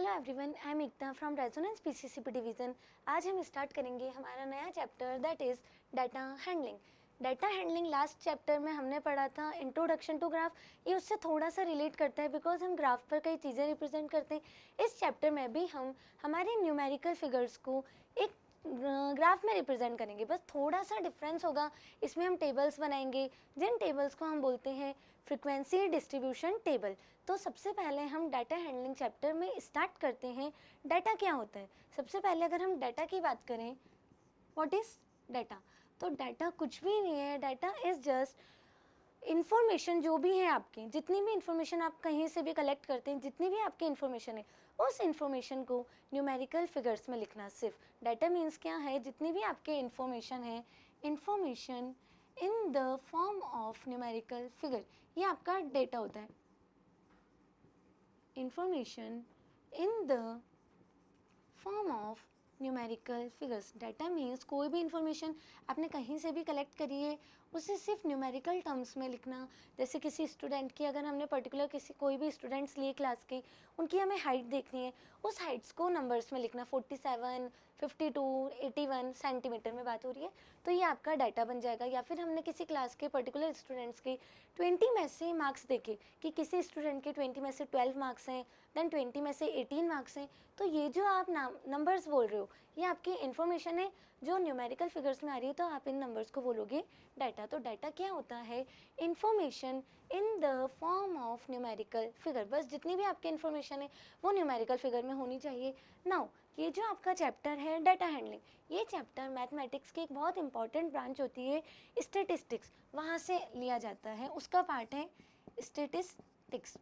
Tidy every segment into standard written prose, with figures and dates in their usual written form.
Hello everyone, I am Ekta from Resonance PCCP division. आज हम start करेंगे हमारा नया chapter that is data handling. Data handling last chapter में हमने पढ़ा था इंट्रोडक्शन टू ग्राफ। ये उससे थोड़ा सा रिलेट करता है बिकॉज हम ग्राफ पर कई चीज़ें रिप्रेजेंट करते हैं। इस चैप्टर में भी हम हमारे न्यूमेरिकल फिगर्स को एक ग्राफ में रिप्रेजेंट करेंगे, बस थोड़ा सा डिफरेंस होगा। इसमें हम टेबल्स बनाएंगे जिन टेबल्स को हम बोलते हैं फ्रीक्वेंसी डिस्ट्रीब्यूशन टेबल। तो सबसे पहले हम डाटा हैंडलिंग चैप्टर में स्टार्ट करते हैं। डाटा क्या होता है? सबसे पहले अगर हम डाटा की बात करें, व्हाट इज़ डाटा? तो डाटा कुछ भी नहीं है। डाटा इज़ जस्ट इन्फॉर्मेशन जो भी है आपकी, जितनी भी इंफॉर्मेशन आप कहीं से भी कलेक्ट करते हैं, जितनी भी आपकी इन्फॉर्मेशन है, उस इन्फॉर्मेशन को न्यूमेरिकल फिगर्स में लिखना। सिर्फ डाटा मीन्स क्या है? जितनी भी आपके इन्फॉर्मेशन है, information in the form of numerical figure, ये आपका डेटा होता है। Information in the form of numerical figures. Data means कोई भी इंफॉर्मेशन आपने कहीं से भी कलेक्ट करी है, उसे सिर्फ न्यूमेरिकल टर्म्स में लिखना। जैसे किसी स्टूडेंट की, अगर हमने पर्टिकुलर कोई भी स्टूडेंट्स लिए क्लास के, उनकी हमें हाइट देखनी है, उस हाइट्स को नंबर्स में लिखना। 47, 52, 81 सेंटीमीटर में बात हो रही है, तो ये आपका डाटा बन जाएगा। या फिर हमने किसी क्लास के पर्टिकुलर स्टूडेंट्स के 20 में से मार्क्स देखे कि किसी स्टूडेंट के 20 में से 12 मार्क्स हैं, देन 20 में से 18 मार्क्स हैं, तो ये जो आप नंबर्स बोल रहे हो, ये आपकी इन्फॉर्मेशन है जो न्यूमेरिकल फिगर्स में आ रही है, तो आप इन नंबर्स को बोलोगे डाटा। तो डाटा क्या होता है? Information in the form of numerical figure. बस जितनी भी आपकी इन्फॉर्मेशन है वो न्यूमेरिकल फिगर में होनी चाहिए। नाउ ये जो आपका चैप्टर है डाटा हैंडलिंग, ये चैप्टर मैथमेटिक्स की एक बहुत इंपॉर्टेंट ब्रांच होती है स्टेटिस्टिक्स, वहाँ से लिया जाता है, उसका पार्ट है statistics.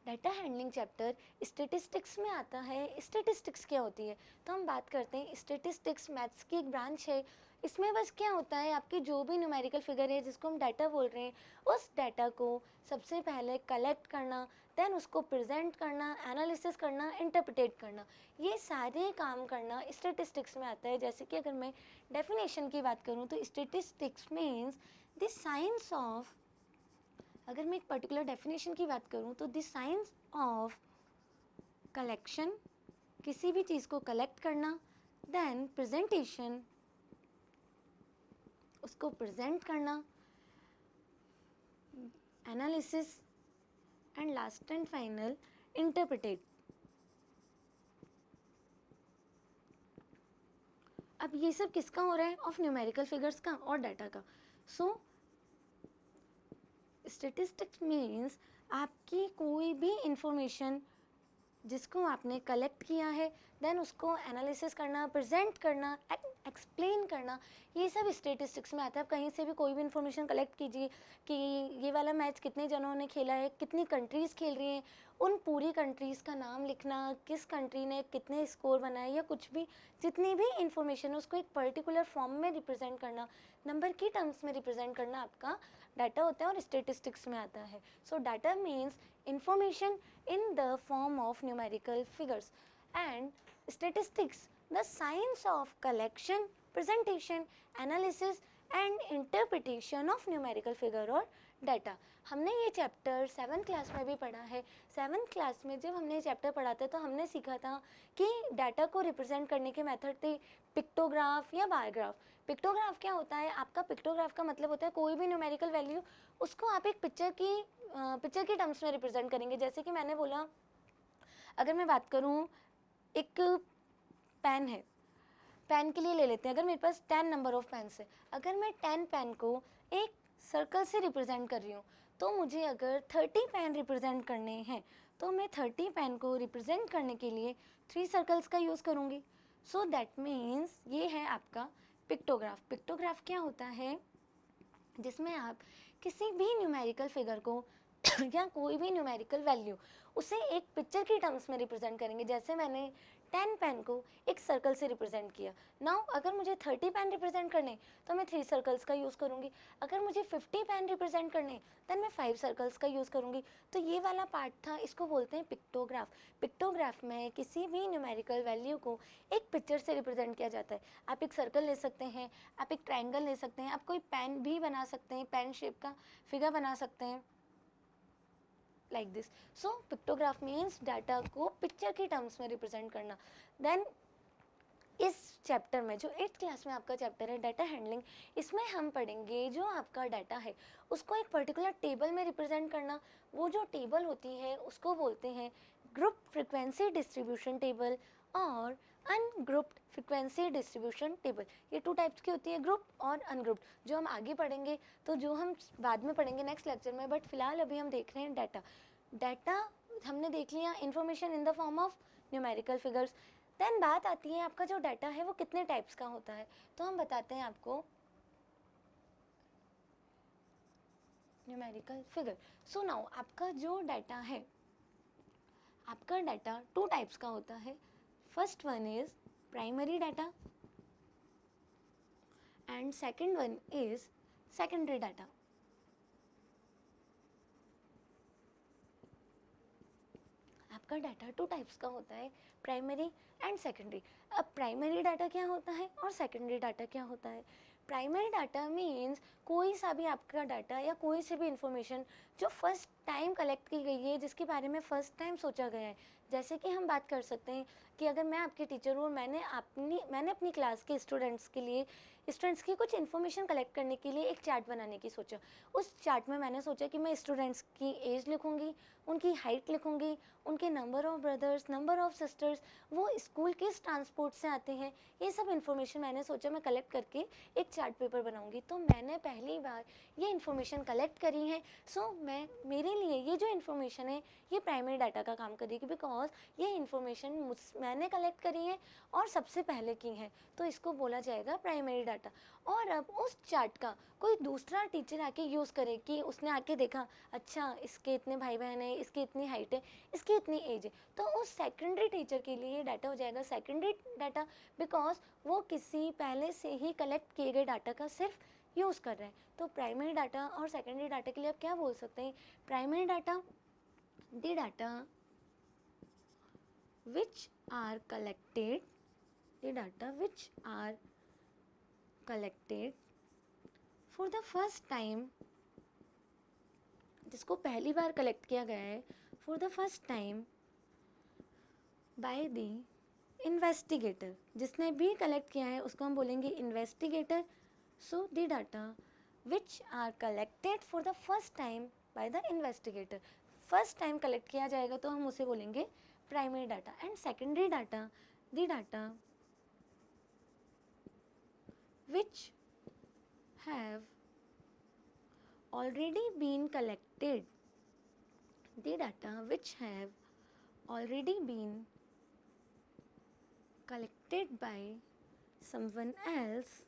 Data handling chapter statistics में आता है। स्टेटिस्टिक्स क्या होती है? तो हम बात करते हैं, स्टेटिस्टिक्स मैथ्स की एक ब्रांच है। इसमें बस क्या होता है, आपकी जो भी न्यूमेरिकल फिगर है जिसको हम डाटा बोल रहे हैं, उस डाटा को सबसे पहले कलेक्ट करना, देन उसको प्रेजेंट करना, एनालिसिस करना, इंटरप्रिटेट करना, ये सारे काम करना स्टेटिस्टिक्स में आता है। जैसे कि अगर मैं डेफिनेशन की बात करूँ तो statistics means the science of, अगर मैं एक पर्टिकुलर डेफिनेशन की बात करूं तो द साइंस ऑफ कलेक्शन, किसी भी चीज़ को कलेक्ट करना, देन प्रेजेंटेशन, उसको प्रेजेंट करना, analysis, and last and final interpret. अब ये सब किसका हो रहा है? ऑफ न्यूमेरिकल फिगर्स का और डाटा का। सो स्टेटिस्टिक्स मीन्स आपकी कोई भी इंफॉर्मेशन जिसको आपने कलेक्ट किया है, देन उसको एनालिसिस करना, प्रेजेंट करना, एक्सप्लेन करना, ये सब स्टेटिस्टिक्स में आता है। आप कहीं से भी कोई भी इंफॉर्मेशन कलेक्ट कीजिए कि ये वाला मैच कितने जनों ने खेला है, कितनी कंट्रीज़ खेल रही हैं, उन पूरी कंट्रीज़ का नाम लिखना, किस कंट्री ने कितने स्कोर बनाए, या कुछ भी जितनी भी इंफॉर्मेशन है उसको एक पर्टिकुलर फॉर्म में रिप्रेजेंट करना, नंबर की टर्म्स में रिप्रेजेंट करना आपका डाटा होता है और स्टेटिस्टिक्स में आता है। सो data means information in the form of numerical figures, and statistics the science of collection, presentation, analysis and interpretation of numerical figure और डाटा। हमने ये चैप्टर 7th क्लास में भी पढ़ा है। 7th क्लास में जब हमने ये चैप्टर पढ़ा था तो हमने सीखा था कि डाटा को रिप्रेजेंट करने के मेथड थे पिक्टोग्राफ या बार ग्राफ। पिक्टोग्राफ क्या होता है? आपका पिक्टोग्राफ का मतलब होता है कोई भी न्यूमेरिकल वैल्यू, उसको आप एक पिक्चर की टर्म्स में रिप्रेजेंट करेंगे। जैसे कि मैंने बोला, अगर मैं बात करूँ, एक पेन है, पेन के लिए ले लेते हैं, अगर मेरे पास 10 नंबर ऑफ पेन्स है, अगर मैं 10 पेन को एक सर्कल से रिप्रेजेंट कर रही हूँ, तो मुझे अगर 30 पेन रिप्रेजेंट करने हैं तो मैं 30 पेन को रिप्रेजेंट करने के लिए 3 सर्कल्स का यूज़ करूँगी। सो दैट मीन्स ये है आपका पिक्टोग्राफ। पिक्टोग्राफ क्या होता है? जिसमें आप किसी भी न्यूमेरिकल फिगर को या कोई भी न्यूमेरिकल वैल्यू, उसे एक पिक्चर की टर्म्स में रिप्रेजेंट करेंगे। जैसे मैंने 10 पेन को एक सर्कल से रिप्रेजेंट किया। नाउ अगर मुझे 30 पेन रिप्रेजेंट करने तो मैं 3 सर्कल्स का यूज़ करूँगी। अगर मुझे 50 पेन रिप्रेजेंट करने देन मैं 5 सर्कल्स का यूज़ करूँगी। तो ये वाला पार्ट था, इसको बोलते हैं पिक्टोग्राफ। पिक्टोग्राफ में किसी भी न्यूमेरिकल वैल्यू को एक पिक्चर से रिप्रेजेंट किया जाता है। आप एक सर्कल ले सकते हैं, आप एक ट्रायंगल ले सकते हैं, आप कोई पेन भी बना सकते हैं, पेन शेप का फिगर बना सकते हैं। Like this. So pictograph means data को पिक्चर की टर्म्स में रिप्रेजेंट करना. देन इस चैप्टर में जो 8th क्लास में आपका चैप्टर है डाटा हैंडलिंग, इसमें हम पढ़ेंगे जो आपका डाटा है उसको एक पर्टिकुलर टेबल में रिप्रेजेंट करना. वो जो टेबल होती है उसको बोलते हैं ग्रुप फ्रिक्वेंसी डिस्ट्रीब्यूशन टेबल और अनग्रुप्ड फ्रिक्वेंसी डिस्ट्रीब्यूशन टेबल. ये 2 टाइप्स की होती है, ग्रुप और अनग्रुप्ड, जो हम आगे पढ़ेंगे. तो जो हम बाद में पढ़ेंगे नेक्स्ट लेक्चर में, बट फिलहाल अभी हम देख रहे हैं डाटा. डाटा हमने देख लिया information in the form of numerical figures. Then बात आती है आपका जो डाटा है वो कितने टाइप्स का होता है. तो हम बताते हैं आपको न्यूमेरिकल फिगर. सो नाउ आपका जो डाटा है, आपका डाटा 2 टाइप्स का होता है. First one is primary data and second one is secondary data. आपका डाटा 2 टाइप्स का होता है, प्राइमरी एंड सेकेंडरी. अब प्राइमरी डाटा क्या होता है और सेकेंडरी डाटा क्या होता है. प्राइमरी डाटा मीन्स कोई सा भी आपका डाटा या कोई सी भी इंफॉर्मेशन जो फर्स्ट टाइम कलेक्ट की गई है, जिसके बारे में फर्स्ट टाइम सोचा गया है. जैसे कि हम बात कर सकते हैं कि अगर मैं आपकी टीचर हूँ और मैंने अपनी क्लास के स्टूडेंट्स की कुछ इन्फॉर्मेशन कलेक्ट करने के लिए एक चार्ट बनाने की सोचा. उस चार्ट में मैंने सोचा कि मैं स्टूडेंट्स की एज लिखूँगी, उनकी हाइट लिखूँगी, उनके number of brothers, number of sisters, वो स्कूल किस ट्रांसपोर्ट से आते हैं, ये सब इन्फॉर्मेशन मैंने सोचा मैं कलेक्ट करके एक चार्ट पेपर बनाऊँगी. तो मैंने पहली बार ये इन्फॉर्मेशन कलेक्ट करी है. सो मेरे लिए ये जो इन्फॉर्मेशन है ये प्राइमरी डाटा का काम करेगी, बिकॉज ये इन्फॉर्मेशन मैंने कलेक्ट करी है और सबसे पहले की है, तो इसको बोला जाएगा प्राइमरी डाटा. और अब उस चार्ट का कोई दूसरा टीचर आके यूज़ करे कि उसने आके देखा, अच्छा इसके इतने भाई बहन है, इसकी इतनी हाइट है, इसकी इतनी एज है, तो उस सेकेंडरी टीचर के लिए डाटा हो जाएगा सेकेंडरी डाटा, बिकॉज वो किसी पहले से ही कलेक्ट किए गए डाटा का सिर्फ यूज़ कर रहे हैं. तो प्राइमरी डाटा और सेकेंडरी डाटा के लिए आप क्या बोल सकते हैं. Primary data, the data which are collected, the data which are collected for the first time, जिसको पहली बार कलेक्ट किया गया है for the first time by the investigator, जिसने भी कलेक्ट किया है उसको हम बोलेंगे investigator. So the data which are collected for the first time by the investigator, first time collect किया जाएगा तो हम उसे बोलेंगे primary data. And secondary data, the data which have already been collected, the data which have already been collected by someone else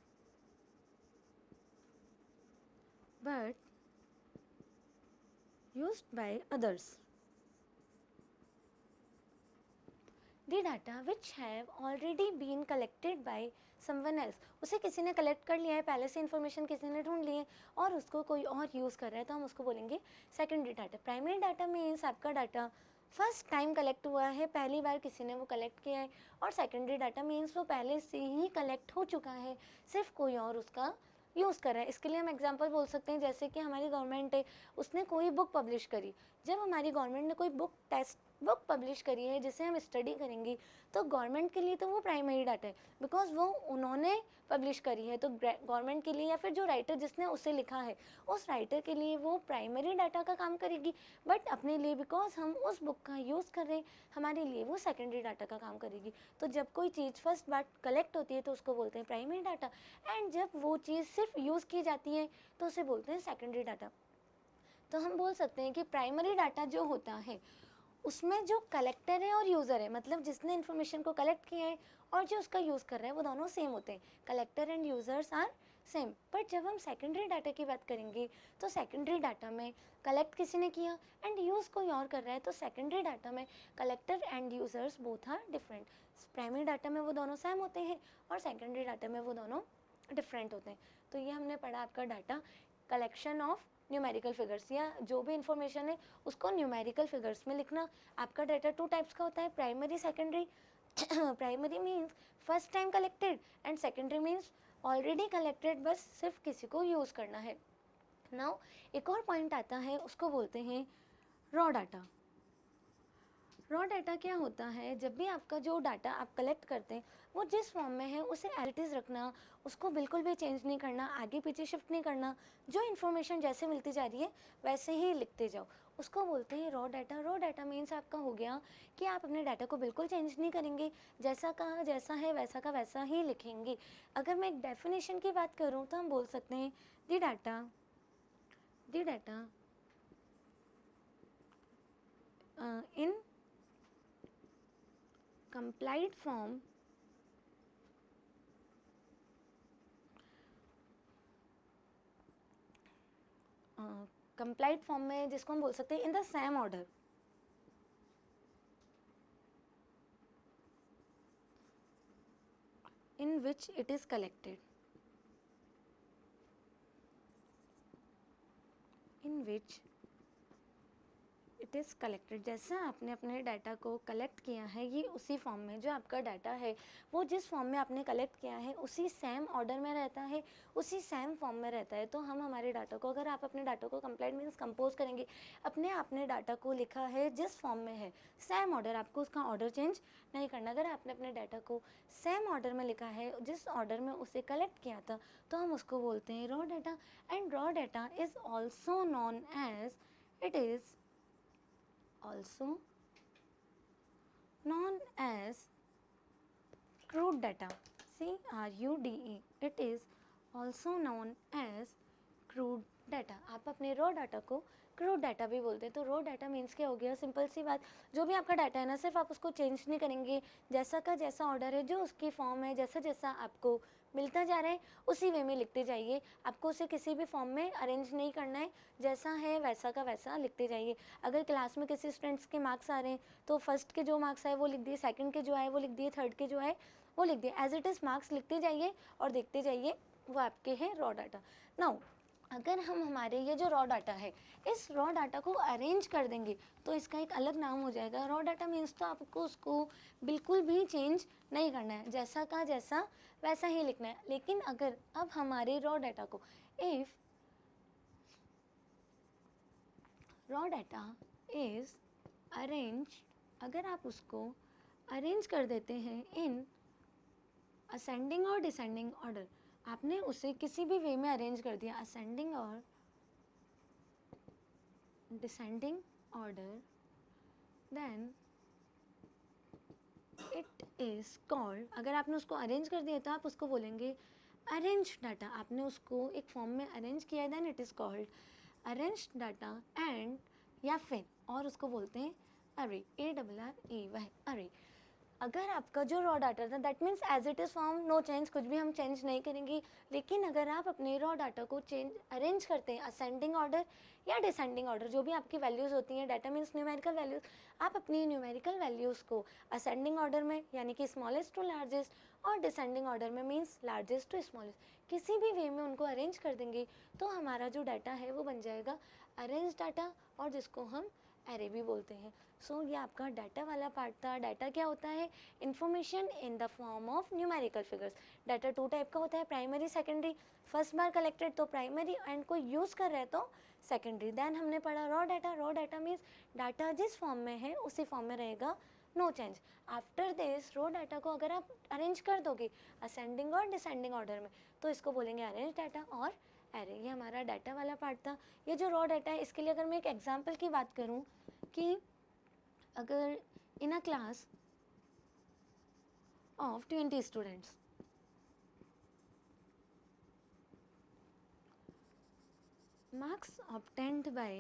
but used by others. The data which have already been collected by someone else, उसे किसी ने collect कर लिया है, पहले से information किसी ने ढूंढ ली है और उसको कोई और यूज़ कर रहा है, तो हम उसको बोलेंगे secondary data. Primary data means आपका डाटा फर्स्ट टाइम कलेक्ट हुआ है, पहली बार किसी ने वो कलेक्ट किया है. और सेकेंडरी डाटा मीन्स वो पहले से ही कलेक्ट हो चुका है, सिर्फ कोई और उसका यूज़ कर रहा है. इसके लिए हम एग्जांपल बोल सकते हैं, जैसे कि हमारी गवर्नमेंट है, उसने कोई बुक पब्लिश करी. जब हमारी गवर्नमेंट ने कोई बुक पब्लिश करी है जिसे हम स्टडी करेंगे, तो गवर्नमेंट के लिए तो वो प्राइमरी डाटा है, बिकॉज वो उन्होंने पब्लिश करी है. तो गवर्नमेंट के लिए या फिर जो राइटर जिसने उसे लिखा है उस राइटर के लिए वो प्राइमरी डाटा का काम करेगी. बट अपने लिए बिकॉज हम उस बुक का यूज़ कर रहे हैं, हमारे लिए वो सेकेंडरी डाटा का काम करेगी. तो जब कोई चीज़ फर्स्ट बार कलेक्ट होती है तो उसको बोलते हैं प्राइमरी डाटा, एंड जब वो चीज़ सिर्फ यूज़ की जाती है तो उसे बोलते हैं सेकेंडरी डाटा. तो हम बोल सकते हैं कि प्राइमरी डाटा जो होता है उसमें जो कलेक्टर है और यूज़र है, मतलब जिसने इन्फॉर्मेशन को कलेक्ट किया है और जो उसका यूज़ कर रहा है, वो दोनों सेम होते हैं. Collector and users are same. But जब हम सेकेंडरी डाटा की बात करेंगे तो सेकेंडरी डाटा में कलेक्ट किसी ने किया एंड यूज़ कोई और कर रहा है, तो सेकेंडरी डाटा में collector and users both are different. Primary data में वो दोनों सेम होते हैं और सेकेंडरी डाटा में वो दोनों डिफरेंट होते हैं. तो ये हमने पढ़ा आपका data collection of numerical figures, या जो भी इंफॉर्मेशन है उसको न्यूमेरिकल फिगर्स में लिखना. आपका डाटा 2 टाइप्स का होता है, primary secondary. Primary means first time collected and secondary means already collected, बस सिर्फ किसी को यूज़ करना है. नाउ एक और पॉइंट आता है, उसको बोलते हैं रॉ डाटा। रॉ डाटा क्या होता है, जब भी आपका जो डाटा आप कलेक्ट करते हैं वो जिस फॉर्म में है उसे एज इट इज़ रखना, उसको बिल्कुल भी चेंज नहीं करना, आगे पीछे शिफ्ट नहीं करना, जो इन्फॉर्मेशन जैसे मिलती जा रही है वैसे ही लिखते जाओ, उसको बोलते हैं raw data. Raw data means आपका हो गया कि आप अपने डाटा को बिल्कुल चेंज नहीं करेंगे, जैसा का जैसा है वैसा का वैसा ही लिखेंगे। अगर मैं एक डेफिनेशन की बात करूँ तो हम बोल सकते हैं the data in complied form complied form में जिसको हम बोल सकते हैं in the same order, in which it is collected, in which it is collected. जैसा आपने अपने डाटा को कलेक्ट किया है ये उसी फॉर्म में, जो आपका डाटा है वो जिस फॉर्म में आपने कलेक्ट किया है उसी सेम ऑर्डर में रहता है, उसी सेम फॉर्म में रहता है। तो हम हमारे डाटा को, अगर आप अपने डाटा को कंप्लीट मीन्स कंपोज करेंगे, अपने आपने डाटा को लिखा है जिस फॉर्म में है सेम ऑर्डर, आपको उसका ऑर्डर चेंज नहीं करना। अगर आपने अपने डाटा को सेम ऑर्डर में लिखा है जिस ऑर्डर में उसे कलेक्ट किया था तो हम उसको बोलते हैं raw data. And raw data is also known as, it इज़ also known as crude data, CRUDE, it is also known as crude data। आप अपने रॉ डाटा को क्रूड डाटा भी बोलते हैं। तो रॉ डाटा मीन्स क्या हो गया, सिंपल सी बात, जो भी आपका डाटा है ना सिर्फ आप उसको चेंज नहीं करेंगे, जैसा का जैसा ऑर्डर है, जो उसकी फॉर्म है, जैसा जैसा आपको मिलता जा रहा है उसी वे में लिखते जाइए, आपको उसे किसी भी फॉर्म में अरेंज नहीं करना है, जैसा है वैसा का वैसा लिखते जाइए। अगर क्लास में किसी स्टूडेंट्स के मार्क्स आ रहे हैं तो फर्स्ट के जो मार्क्स आए वो लिख दिए, सेकंड के जो आए वो लिख दिए, थर्ड के जो आए वो लिख दिए, एज इट इज़ मार्क्स लिखते जाइए और देखते जाइए, वो आपके हैं रॉ डाटा। नाउ अगर हम हमारे ये जो रॉ डाटा है इस रॉ डाटा को अरेंज कर देंगे तो इसका एक अलग नाम हो जाएगा रॉ डाटा। मीन्स तो आपको उसको बिल्कुल भी चेंज नहीं करना है, जैसा का जैसा वैसा ही लिखना है। लेकिन अगर अब हमारे रॉ डाटा को, if raw data is arrange, अगर आप उसको अरेंज कर देते हैं इन असेंडिंग और डिसेंडिंग ऑर्डर, आपने उसे किसी भी वे में अरेंज कर दिया, असेंडिंग और descending order, then it is called, अगर आपने उसको अरेंज कर दिया तो आप उसको बोलेंगे अरेंज डाटा। आपने उसको एक फॉर्म में अरेंज किया है, then it is called arrange data. And या फिर और उसको बोलते हैं अरे, ARRAY, अरे। अगर आपका जो रॉ डाटा था that means as it is form, no change, कुछ भी हम चेंज नहीं करेंगे। लेकिन अगर आप अपने रॉ डाटा को चेंज अरेंज करते हैं असेंडिंग ऑर्डर या डिसेंडिंग ऑर्डर, जो भी आपकी वैल्यूज़ होती हैं, डाटा मीन्स न्यूमेरिकल वैल्यूज़, आप अपनी न्यूमेरिकल वैल्यूज़ को असेंडिंग ऑर्डर में यानी कि स्मॉलेस्ट टू लार्जेस्ट और डिसेंडिंग ऑर्डर में मीन्स लार्जेस्ट टू स्मॉलेस्ट, किसी भी वे में उनको अरेंज कर देंगे तो हमारा जो डाटा है वो बन जाएगा अरेंज डाटा, और जिसको हम एरे भी बोलते हैं। सो ये आपका डाटा वाला पार्ट था। डाटा क्या होता है, information in the form of numerical figures. Data two type का होता है, प्राइमरी सेकेंडरी। फर्स्ट बार कलेक्टेड तो प्राइमरी, एंड कोई यूज़ कर रहे तो सेकेंडरी। देन हमने पढ़ा raw data. Raw data means data जिस फॉर्म में है उसी फॉर्म में रहेगा, no change. After this raw data को अगर आप अरेंज कर दोगे असेंडिंग और डिसेंडिंग ऑर्डर में तो इसको बोलेंगे अरेंज डाटा और एरे। ये हमारा डाटा वाला पार्ट था। ये जो रॉ डाटा है इसके लिए अगर मैं एक एग्जाम्पल की बात करूँ कि अगर in a class of 20 students, marks obtained by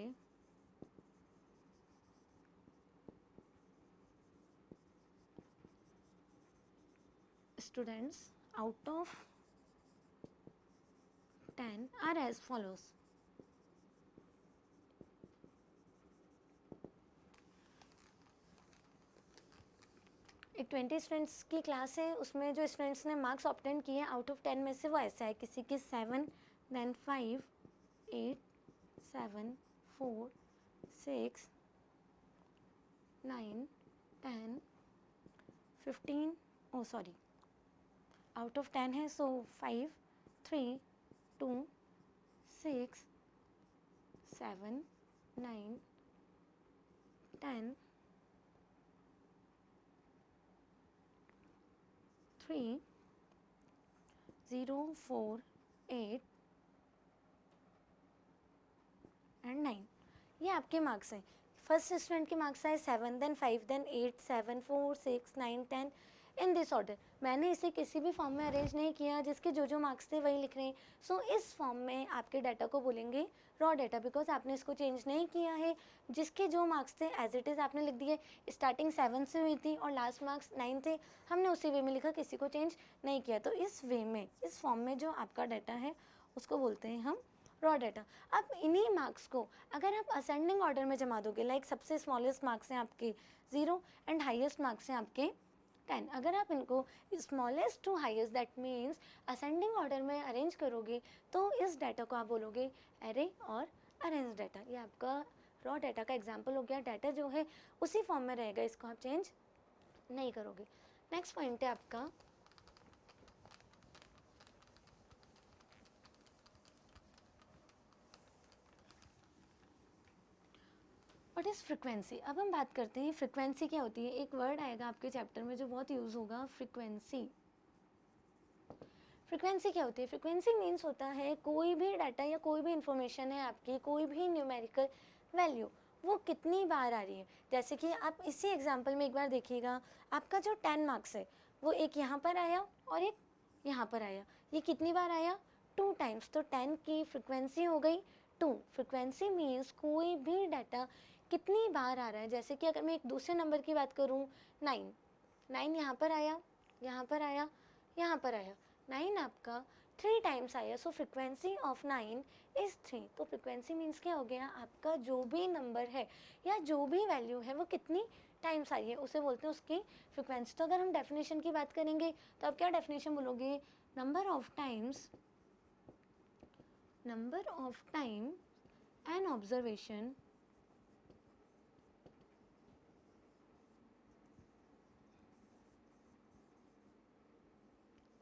students out of 10 are as follows। एक 20 स्टूडेंट्स की क्लास है, उसमें जो स्टूडेंट्स ने मार्क्स ऑब्टेन किए हैं आउट ऑफ 10 में से वो ऐसा है, किसी के 7, then 5, 8, 7, 4, 6, 9, 10, 15, oh sorry, out of 10 है सो 5, 3, 2, 6, 7, 9, 10, 3, 0, 4, 8 एंड 9। ये आपके मार्क्स हैं। फर्स्ट स्टूडेंट के मार्क्स आए 7, then 5, then 8, 7, 4, 6, 9, 10 in this order. मैंने इसे किसी भी फॉर्म में अरेंज नहीं किया, जिसके जो मार्क्स थे वही लिख रहे हैं। सो इस फॉर्म में आपके डाटा को बोलेंगे रॉ डाटा, बिकॉज आपने इसको चेंज नहीं किया है। जिसके जो मार्क्स थे एज इट इज़ आपने लिख दिए। स्टार्टिंग 7 से हुई थी और लास्ट मार्क्स 9 थे, हमने उसी वे में लिखा, किसी को चेंज नहीं किया। तो इस वे में, इस फॉर्म में जो आपका डाटा है उसको बोलते हैं हम रॉ डाटा। अब इन्हीं मार्क्स को अगर आप असेंडिंग ऑर्डर में जमा दोगे, लाइक सबसे स्मॉलेस्ट मार्क्स हैं आपके 0 एंड हाईएस्ट मार्क्स हैं आपके 10, अगर आप इनको smallest to highest that means ascending order में अरेंज करोगे, तो इस डाटा को आप बोलोगे एरे और अरेंज डाटा। ये आपका रॉ डाटा का एग्जाम्पल हो गया। डाटा जो है उसी फॉर्म में रहेगा, इसको आप चेंज नहीं करोगे। नेक्स्ट पॉइंट है आपका व्हाट इज़ फ्रिक्वेंसी। अब हम बात करते हैं फ्रिक्वेंसी क्या होती है। एक वर्ड आएगा आपके चैप्टर में जो बहुत यूज़ होगा, फ्रिक्वेंसी। फ्रिक्वेंसी क्या होती है? फ्रिक्वेंसी मीन्स होता है कोई भी डाटा या कोई भी इंफॉर्मेशन है आपकी, कोई भी न्यूमेरिकल वैल्यू, वो कितनी बार आ रही है। जैसे कि आप इसी एग्जांपल में एक बार देखिएगा, आपका जो 10 मार्क्स है वो एक यहाँ पर आया और एक यहाँ पर आया। ये कितनी बार आया? 2 टाइम्स। तो 10 की फ्रिक्वेंसी हो गई 2। फ्रिक्वेंसी मीन्स कोई भी डाटा कितनी बार आ रहा है। जैसे कि अगर मैं एक दूसरे नंबर की बात करूँ, 9 यहाँ पर आया, यहाँ पर आया, यहाँ पर आया, 9 आपका 3 टाइम्स आया। सो फ्रिक्वेंसी ऑफ 9 इज़ 3। तो फ्रिक्वेंसी मीन्स क्या हो गया, आपका जो भी नंबर है या जो भी वैल्यू है वो कितनी टाइम्स आई है, उसे बोलते हैं उसकी फ्रिक्वेंसी। तो अगर हम डेफिनेशन की बात करेंगे तो आप क्या डेफिनेशन बोलोगे? Number of times an observation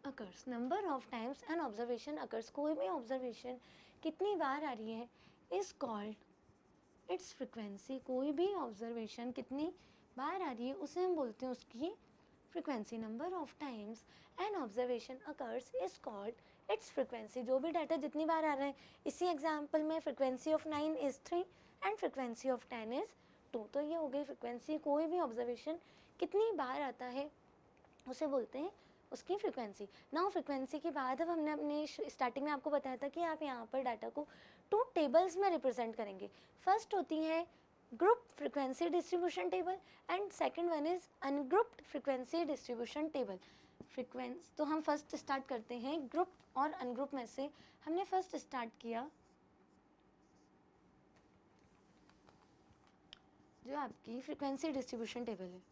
occurs. Number of times an observation occurs, कोई भी ऑब्जर्वेशन कितनी बार आ रही है, इज कॉल्ड इट्स फ्रिक्वेंसी। कोई भी ऑब्जर्वेशन कितनी बार आ रही है उसे हम बोलते हैं उसकी frequency. Number of times an observation occurs is called its frequency. जो भी डाटा जितनी बार आ रहा है, इसी एग्जाम्पल में frequency of 9 is 3 and frequency of 10 is 2। तो ये हो गई फ्रिक्वेंसी। कोई भी ऑब्जर्वेशन कितनी बार आता है उसे बोलते हैं उसकी फ्रिक्वेंसी। नाउ फ्रिक्वेंसी के बाद अब हमने अपने स्टार्टिंग में आपको बताया था कि आप यहाँ पर डाटा को 2 टेबल्स में रिप्रेजेंट करेंगे। फर्स्ट होती है group frequency distribution table and second one is ungrouped frequency distribution table. Frequency तो हम फर्स्ट स्टार्ट करते हैं ग्रुप और अनग्रुप में से। हमने फर्स्ट स्टार्ट किया जो आपकी फ्रिक्वेंसी डिस्ट्रीब्यूशन टेबल है।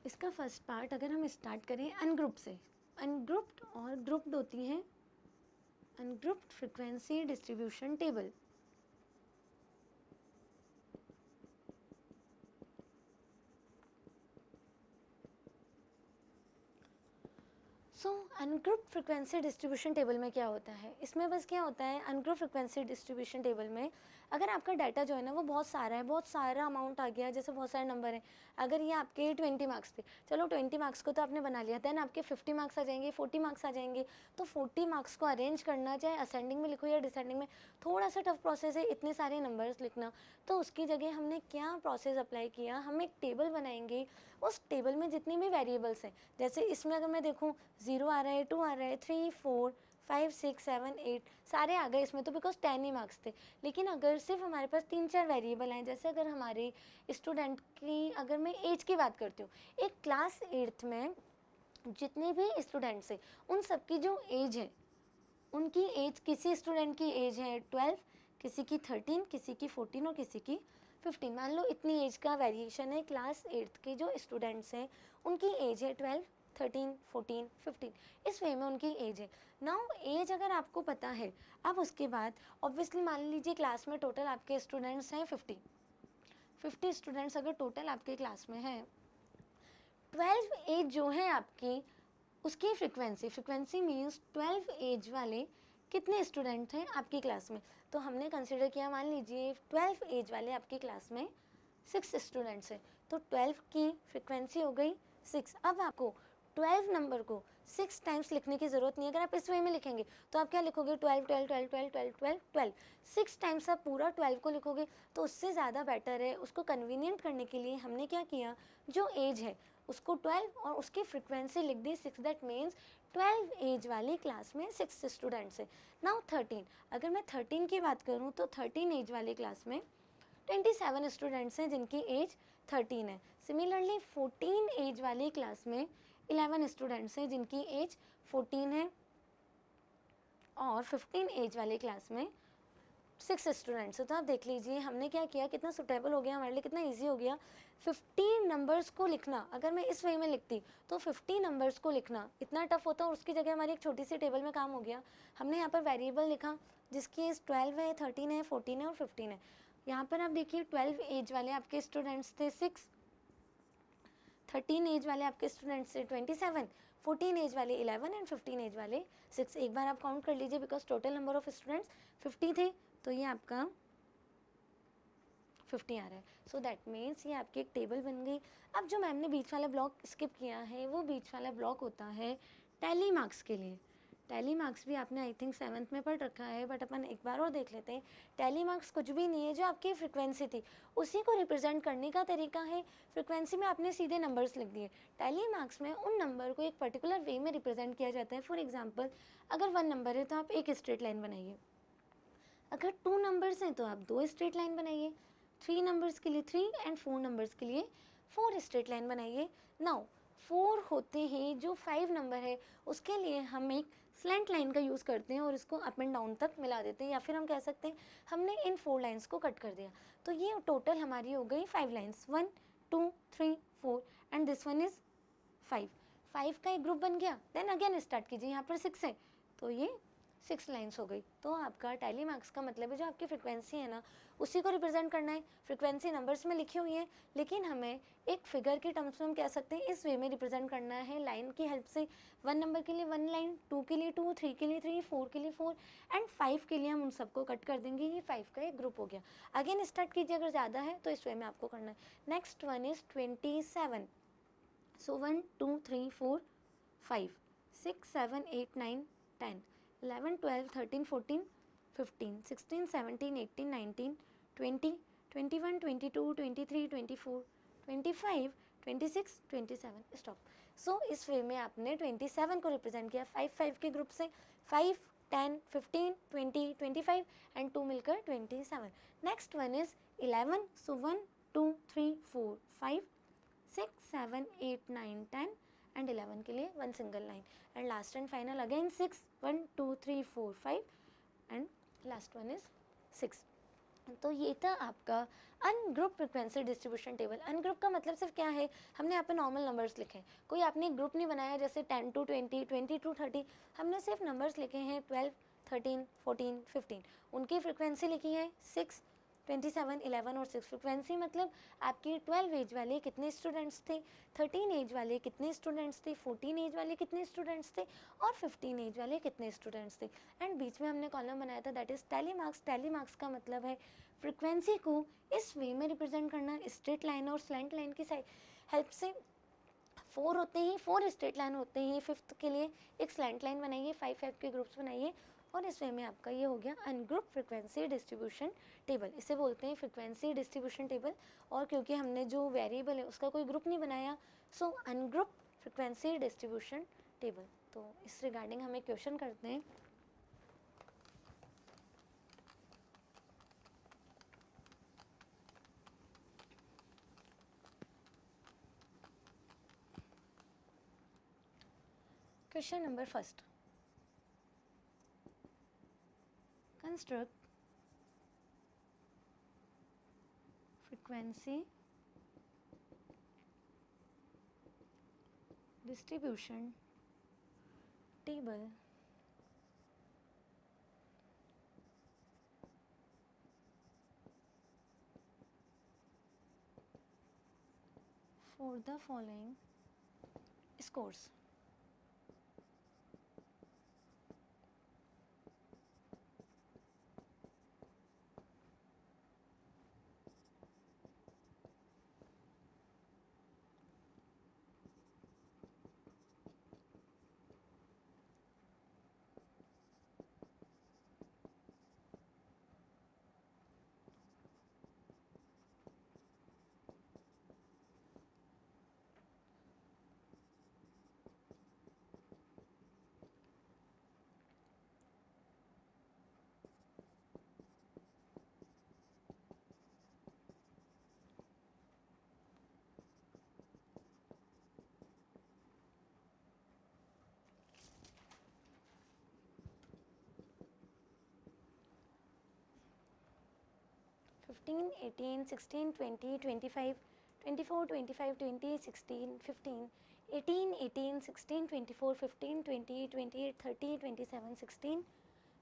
इसका फर्स्ट पार्ट अगर हम स्टार्ट करें अनग्रुप से, अनग्रुप्ड और ग्रुप्ड होती हैं अनग्रुप्ड फ्रिक्वेंसी डिस्ट्रीब्यूशन टेबल। सो अनग्रुप फ्रिक्वेंसी डिस्ट्रीब्यूशन टेबल में क्या होता है, इसमें बस क्या होता है अनग्रुप फ्रिक्वेंसी डिस्ट्रीब्यूशन टेबल में अगर आपका डाटा जो है ना वो बहुत सारा है, बहुत सारा अमाउंट आ गया, जैसे बहुत सारे नंबर हैं। अगर ये आपके 20 मार्क्स थे, चलो 20 मार्क्स को तो आपने बना लिया, देन आपके 50 मार्क्स आ जाएंगे, 40 मार्क्स आ जाएंगे। तो 40 मार्क्स को अरेंज करना, चाहे असेंडिंग में लिखो या डिसेंडिंग में, थोड़ा सा टफ प्रोसेस है इतने सारे नंबर्स लिखना। तो उसकी जगह हमने क्या प्रोसेस अप्लाई किया, हम एक टेबल बनाएंगे। उस टेबल में जितनी भी वेरिएबल्स हैं, जैसे इसमें अगर मैं देखूँ 0 आ रहा है, 2 आ रहा है, 3, 4, 5, 6, 7, 8 सारे आ गए इसमें, तो बिकॉज 10 ही मार्क्स थे। लेकिन अगर सिर्फ हमारे पास 3-4 वेरिएबल हैं, जैसे अगर हमारे स्टूडेंट की अगर मैं एज की बात करती हूँ, एक क्लास 8th में जितने भी स्टूडेंट्स हैं उन सबकी जो एज है, उनकी एज, किसी स्टूडेंट की एज है 12, किसी की 13, किसी की 14 और किसी की 15। मान लो इतनी एज का वेरिएशन है। क्लास 8th के जो स्टूडेंट्स हैं उनकी एज है 12, 13, 14, 15, इस वे में उनकी एज है। नाउ एज अगर आपको पता है, अब उसके बाद ऑब्वियसली मान लीजिए क्लास में टोटल आपके स्टूडेंट्स हैं 50 स्टूडेंट्स अगर टोटल आपके क्लास में हैं, 12 एज जो है आपकी उसकी फ्रिक्वेंसी मीन्स 12 एज वाले कितने स्टूडेंट हैं आपकी क्लास में। तो हमने कंसिडर किया, मान लीजिए 12 एज वाले आपकी क्लास में 6 स्टूडेंट्स हैं, तो 12 की फ्रिक्वेंसी हो गई 6। अब आपको 12 नंबर को 6 टाइम्स लिखने की ज़रूरत नहीं है। अगर आप इस वे में लिखेंगे तो आप क्या लिखोगे, 12 12 12 12 12 12 12, 6 टाइम्स आप पूरा 12 को लिखोगे तो उससे ज़्यादा बेटर है। उसको कन्वीनियंट करने के लिए हमने क्या किया, जो एज है उसको 12 और उसकी फ्रिक्वेंसी लिख दी 6। दैट मीन्स 12 एज वाली क्लास में 6 स्टूडेंट्स है। नाउ 13, अगर मैं 13 की बात करूँ तो 13 एज वाली क्लास में 27 स्टूडेंट्स हैं जिनकी एज 13 है। सिमिलरली 14 एज वाली क्लास में 11 स्टूडेंट्स हैं जिनकी एज 14 है, और 15 एज वाली क्लास में 6 स्टूडेंट्स हैं। तो आप देख लीजिए हमने क्या किया, कितना सुटेबल हो गया हमारे लिए, कितना ईजी हो गया 15 नंबर्स को लिखना। अगर मैं इस वे में लिखती तो 50 नंबर्स को लिखना इतना टफ होता, और उसकी जगह हमारी एक छोटी सी टेबल में काम हो गया। हमने यहाँ पर वेरिएबल लिखा जिसकी एज 12 है, 13 है, 14 है और 15 है। यहाँ पर आप देखिए 12 एज वाले आपके स्टूडेंट्स थे 6, 13 एज वाले आपके स्टूडेंट्स थे 27, 14 एज वाले 11 एंड 15 एज वाले 6। एक बार आप काउंट कर लीजिए because total number of students 50 थे, तो ये आपका 50 आ रहा है। सो दैट मीन्स ये आपकी एक टेबल बन गई। अब जो मैम ने बीच वाला ब्लॉक स्किप किया है वो बीच वाला ब्लॉक होता है टैली मार्क्स के लिए। टैली मार्क्स भी आपने आई थिंक 7th में पढ़ रखा है, बट अपन एक बार और देख लेते हैं। टैली मार्क्स कुछ भी नहीं है, जो आपकी फ्रिक्वेंसी थी उसी को रिप्रेजेंट करने का तरीका है। फ्रिक्वेंसी में आपने सीधे नंबर्स लिख दिए, टैली मार्क्स में उन नंबर को एक पर्टिकुलर वे में रिप्रेजेंट किया जाता है। फॉर एग्जाम्पल अगर 1 नंबर है तो आप एक स्ट्रेट लाइन बनाइए, अगर 2 नंबर्स हैं तो आप 2 स्ट्रेट लाइन बनाइए, 3 नंबर्स के लिए 3 एंड 4 नंबर्स के लिए 4 स्ट्रेट लाइन बनाइए। नाउ 4 होते ही जो 5 नंबर है उसके लिए हम एक स्लैंट लाइन का यूज़ करते हैं और इसको अप एंड डाउन तक मिला देते हैं, या फिर हम कह सकते हैं हमने इन 4 लाइन्स को कट कर दिया। तो ये टोटल हमारी हो गई 5 lines, 1 2 3 4 and this one is 5। 5 का एक ग्रुप बन गया। देन अगेन स्टार्ट कीजिए, यहाँ पर 6 है तो ये 6 लाइन्स हो गई। तो आपका टैली मार्क्स का मतलब है जो आपकी फ्रिक्वेंसी है ना उसी को रिप्रेजेंट करना है। फ्रिक्वेंसी नंबर्स में लिखी हुई है, लेकिन हमें एक फिगर के टर्म्स में हम कह सकते हैं इस वे में रिप्रेजेंट करना है लाइन की हेल्प से। 1 नंबर के लिए 1 लाइन, 2 के लिए 2, 3 के लिए 3, 4 के लिए 4 एंड 5 के लिए हम उन सबको कट कर देंगे। ये 5 का एक ग्रुप हो गया। अगेन स्टार्ट कीजिए, अगर ज़्यादा है तो इस वे में आपको करना है। Next one is 27। So 1 2 3 4 5 6 7 8 9 10 11 12 13 14 15 16 17 18 19 20 21 22 23 24 25 26 27 stop. सो इस वे में आपने 27 को रिप्रेजेंट किया 5 5 के ग्रुप से, 5 10 15 20 25 एंड 2 मिलकर 27। Next one is 11। So 1 2 3 4 5 6 7 8 9 10 and 11 के लिए 1 single line and last and final again 6 1 2 3 4 5 and last one is 6। तो ये था आपका ungroup frequency distribution table. Ungroup का मतलब सिर्फ क्या है, हमने यहाँ पे नॉर्मल नंबर्स लिखे हैं, कोई आपने ग्रुप नहीं बनाया जैसे 10 to 20 20 to 30। हमने सिर्फ नंबर्स लिखे हैं 12 13 14 15, उनकी फ्रिक्वेंसी लिखी है 6 27 11 और 6। फ्रिक्वेंसी मतलब आपकी 12 एज वाले कितने स्टूडेंट्स थे, 13 एज वाले कितने स्टूडेंट्स थे, 14 एज वाले कितने स्टूडेंट्स थे और 15 एज वाले कितने स्टूडेंट्स थे। एंड बीच में हमने कॉलम बनाया था that is tally marks. Tally marks का मतलब है फ्रिक्वेंसी को इस वे में रिप्रेजेंट करना, स्ट्रेट लाइन और स्लैंट लाइन की हेल्प से। 4 होते ही 4 स्ट्रेट लाइन होते ही 5th के लिए एक स्लैंट लाइन बनाइए, 5 5 के ग्रुप्स बनाइए और इस वे में आपका ये हो गया अनग्रुप फ्रिक्वेंसी डिस्ट्रीब्यूशन टेबल। इसे बोलते हैं फ्रिक्वेंसी डिस्ट्रीब्यूशन टेबल। और क्योंकि हमने जो वेरिएबल है उसका कोई ग्रुप नहीं बनाया, सो अनग्रुप फ्रिक्वेंसी डिस्ट्रीब्यूशन टेबल। तो इस रिगार्डिंग हम एक क्वेश्चन करते हैं। Question number first, construct frequency distribution table for the following scores। 15, 18, 16, 20, 25, 24, 25, 20, 16, 15, 18, 18, 16, 24, 15, 20, 28, 30, 27, 16,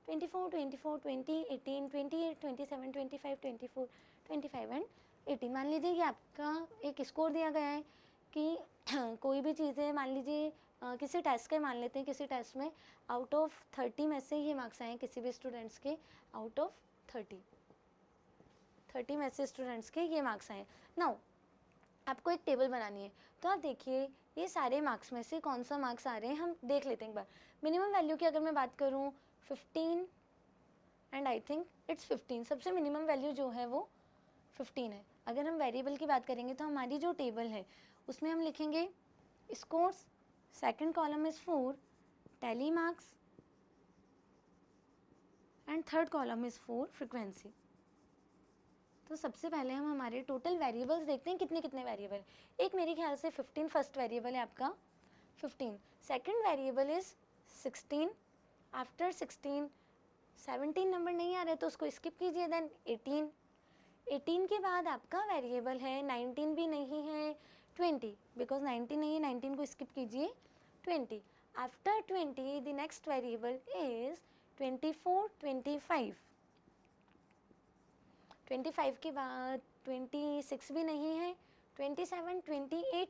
24, 24, 20, 18, 28, 27, 25, 24, 25 and 18। मान लीजिए कि आपका एक स्कोर दिया गया है कि कोई भी चीज़ें मान लीजिए किसी टेस्ट के मान लेते हैं, किसी टेस्ट में आउट ऑफ 30 में से ये मार्क्स आए हैं किसी भी स्टूडेंट्स के, आउट ऑफ 30 में से स्टूडेंट्स के ये मार्क्स आए। नाउ आपको एक टेबल बनानी है, तो आप देखिए ये सारे मार्क्स में से कौन सा मार्क्स आ रहे हैं, हम देख लेते हैं एक बार। मिनिमम वैल्यू की अगर मैं बात करूँ 15 एंड आई थिंक इट्स 15, सबसे मिनिमम वैल्यू जो है वो 15 है। अगर हम वेरिएबल की बात करेंगे तो हमारी जो टेबल है उसमें हम लिखेंगे scores, second column is 4, tally marks and third column is 4, frequency. तो सबसे पहले हम हमारे टोटल वेरिएबल्स देखते हैं कितने कितने वेरिएबल। एक मेरे ख्याल से 15 फर्स्ट वेरिएबल है आपका 15, second variable is 16, after 16 17 number नहीं आ रहा है तो उसको स्किप कीजिए, देन 18 के बाद आपका वेरिएबल है 19 भी नहीं है 20, बिकॉज 19 नहीं है 19 को स्किप कीजिए 20, after 20 the next variable is 24 25 के बाद 26 भी नहीं है 27 28